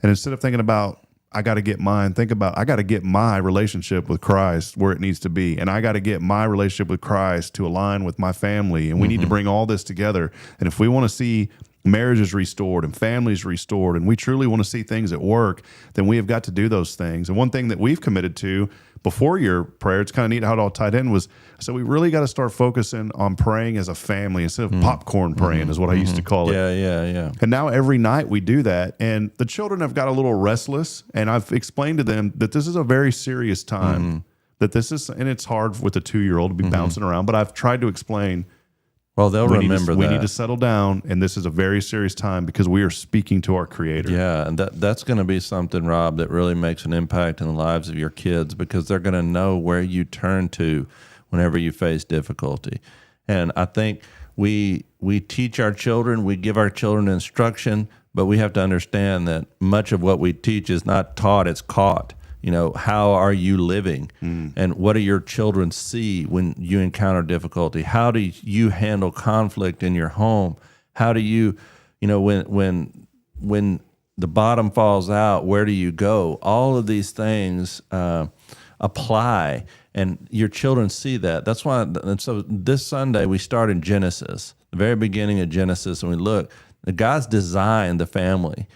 S1: instead of thinking about, I got to get mine, think about, I got to get my relationship with Christ where it needs to be. And I got to get my relationship with Christ to align with my family. And we need to bring all this together. And if we want to see marriages restored and families restored, and we truly want to see things at work, then we have got to do those things. And one thing that we've committed to before your prayer, it's kind of neat how it all tied in, was, so we really got to start focusing on praying as a family instead of popcorn praying is what I used to call it.
S2: Yeah.
S1: And now every night we do that, and the children have got a little restless, and I've explained to them that this is a very serious time, that this is, and it's hard with a 2-year-old to be bouncing around, but I've tried to explain,
S2: well, they'll remember that.
S1: We need to settle down, and this is a very serious time because we are speaking to our Creator.
S2: Yeah, and that's going to be something, Rob, that really makes an impact in the lives of your kids, because they're going to know where you turn to whenever you face difficulty. And I think we teach our children, we give our children instruction, but we have to understand that much of what we teach is not taught, it's caught. How are you living? And what do your children see when you encounter difficulty? How do you handle conflict in your home? How do you, when the bottom falls out, where do you go? All of these things apply, and your children see that. That's why, and so this Sunday we start in Genesis, the very beginning of Genesis, and we look, God's designed the family.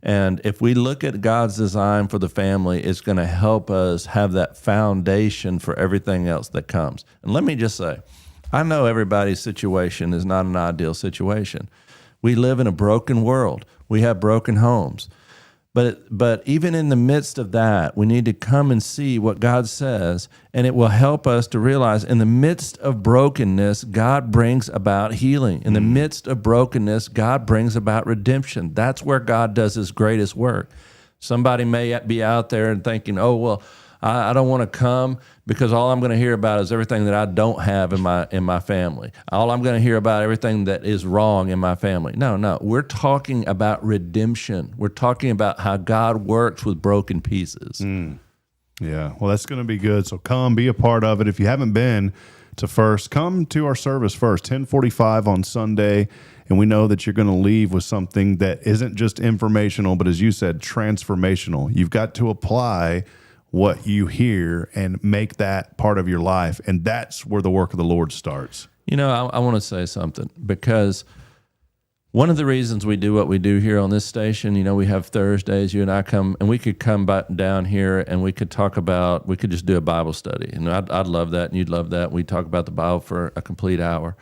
S2: And if we look at God's design for the family, it's going to help us have that foundation for everything else that comes. And let me just say, I know everybody's situation is not an ideal situation. We live in a broken world. We have broken homes. But even in the midst of that, we need to come and see what God says, and it will help us to realize in the midst of brokenness, God brings about healing. In the midst of brokenness, God brings about redemption. That's where God does his greatest work. Somebody may be out there and thinking, oh, well, I don't want to come because all I'm going to hear about is everything that I don't have in my family. All I'm going to hear about everything that is wrong in my family. No. We're talking about redemption. We're talking about how God works with broken pieces.
S1: Yeah, well, that's going to be good. So come, be a part of it. If you haven't been to First, come to our service first, 10:45 on Sunday. And we know that you're going to leave with something that isn't just informational, but as you said, transformational. You've got to apply what you hear and make that part of your life. And that's where the work of the Lord starts.
S2: You know, I want to say something, because one of the reasons we do what we do here on this station, you know, we have Thursdays, you and I come, and we could come back down here and we could talk about, we could just do a Bible study. And I'd love that, and you'd love that. We talk about the Bible for a complete hour.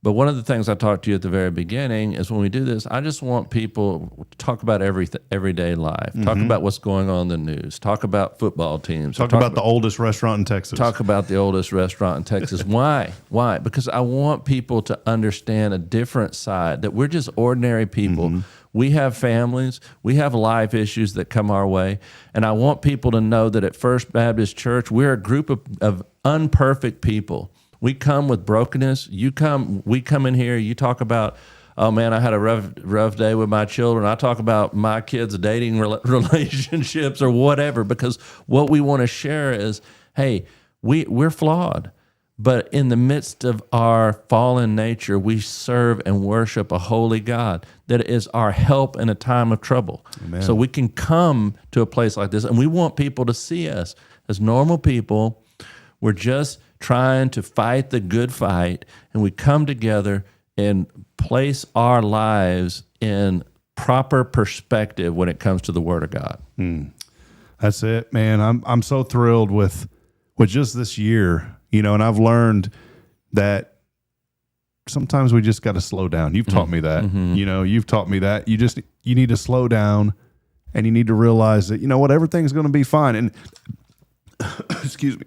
S2: But one of the things I talked to you at the very beginning is when we do this, I just want people to talk about everyday life, talk about what's going on in the news, talk about football teams.
S1: Talk about the oldest restaurant in Texas.
S2: Talk about the oldest restaurant in Texas. Why? Why? Because I want people to understand a different side, that we're just ordinary people. We have families. We have life issues that come our way. And I want people to know that at First Baptist Church, we're a group of unperfect people. We come with brokenness. We come in here, you talk about, oh man, I had a rough day with my children. I talk about my kids' dating relationships or whatever, because what we want to share is, hey, we're flawed. But in the midst of our fallen nature, we serve and worship a holy God that is our help in a time of trouble. Amen. So we can come to a place like this, and we want people to see us as normal people. We're just trying to fight the good fight, and we come together and place our lives in proper perspective when it comes to the Word of God.
S1: That's it, man. I'm so thrilled with just this year, you know, and I've learned that sometimes we just got to slow down. You've taught me that. You know, you've taught me that. You need to slow down, and you need to realize that, you know what, everything's going to be fine. And excuse me.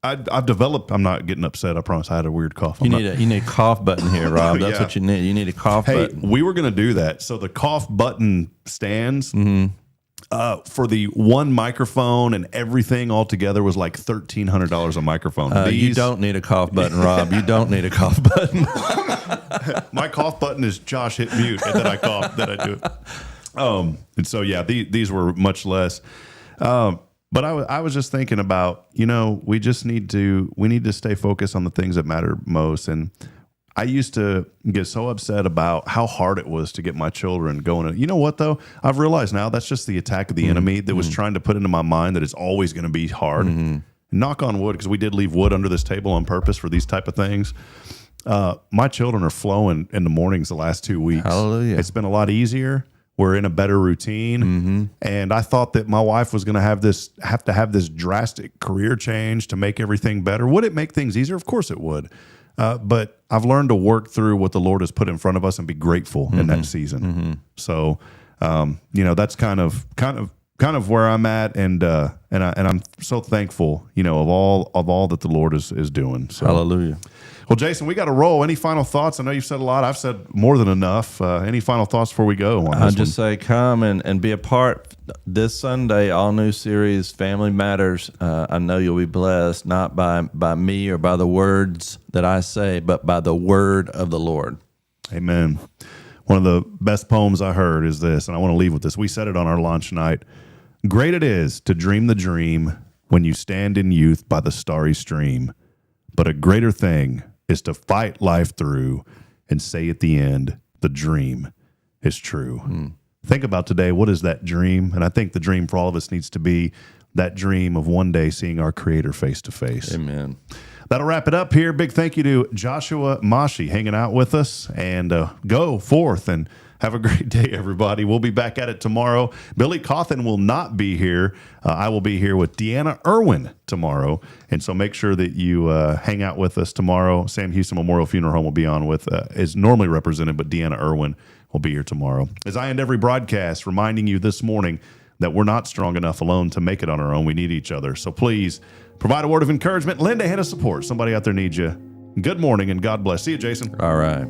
S1: I've developed. I'm not getting upset. I promise. I had a weird cough.
S2: You need a cough button here, Rob. That's what you need. You need a cough button.
S1: We were going to do that. So the cough button stands for the one microphone and everything all together was like $1,300 a microphone.
S2: You don't need a cough button, Rob. You don't need a cough button.
S1: My cough button is Josh hit mute, and then I cough. Then I do it. And so these were much less. But I was just thinking about, you know, we need to stay focused on the things that matter most. And I used to get so upset about how hard it was to get my children going. You know what, though? I've realized now that's just the attack of the enemy that was trying to put into my mind that it's always going to be hard. Knock on wood, because we did leave wood under this table on purpose for these type of things. My children are flowing in the mornings the last 2 weeks.
S2: Hallelujah.
S1: It's been a lot easier. We're in a better routine. And I thought that my wife was going to have to have this drastic career change to make everything better. Would it make things easier? Of course it would. But I've learned to work through what the Lord has put in front of us and be grateful in that season. So, you know, that's kind of where I'm at. And I'm so thankful, you know, of all that the Lord is doing. So.
S2: Hallelujah.
S1: Well, Jason, we got to roll. Any final thoughts? I know you've said a lot. I've said more than enough. Any final thoughts before we go?
S2: I'll just say come and be a part this Sunday, all new series, Family Matters. I know you'll be blessed, not by me or by the words that I say, but by the word of the Lord.
S1: Amen. One of the best poems I heard is this, and I want to leave with this. We said it on our launch night. Great it is to dream the dream when you stand in youth by the starry stream, but a greater thing is to fight life through and say at the end, the dream is true. Think about today, what is that dream? And I think the dream for all of us needs to be that dream of one day seeing our Creator face to face.
S2: Amen.
S1: That'll wrap it up here. Big thank you to Joshua Mashi hanging out with us, and go forth and have a great day, everybody. We'll be back at it tomorrow. Billy Cawthon will not be here. I will be here with Deanna Irwin tomorrow. And so make sure that you hang out with us tomorrow. Sam Houston Memorial Funeral Home will be on with, is normally represented, but Deanna Irwin will be here tomorrow. As I end every broadcast, reminding you this morning that we're not strong enough alone to make it on our own. We need each other. So please provide a word of encouragement. Lend a hand of support. Somebody out there needs you. Good morning and God bless. See you, Jason.
S2: All right.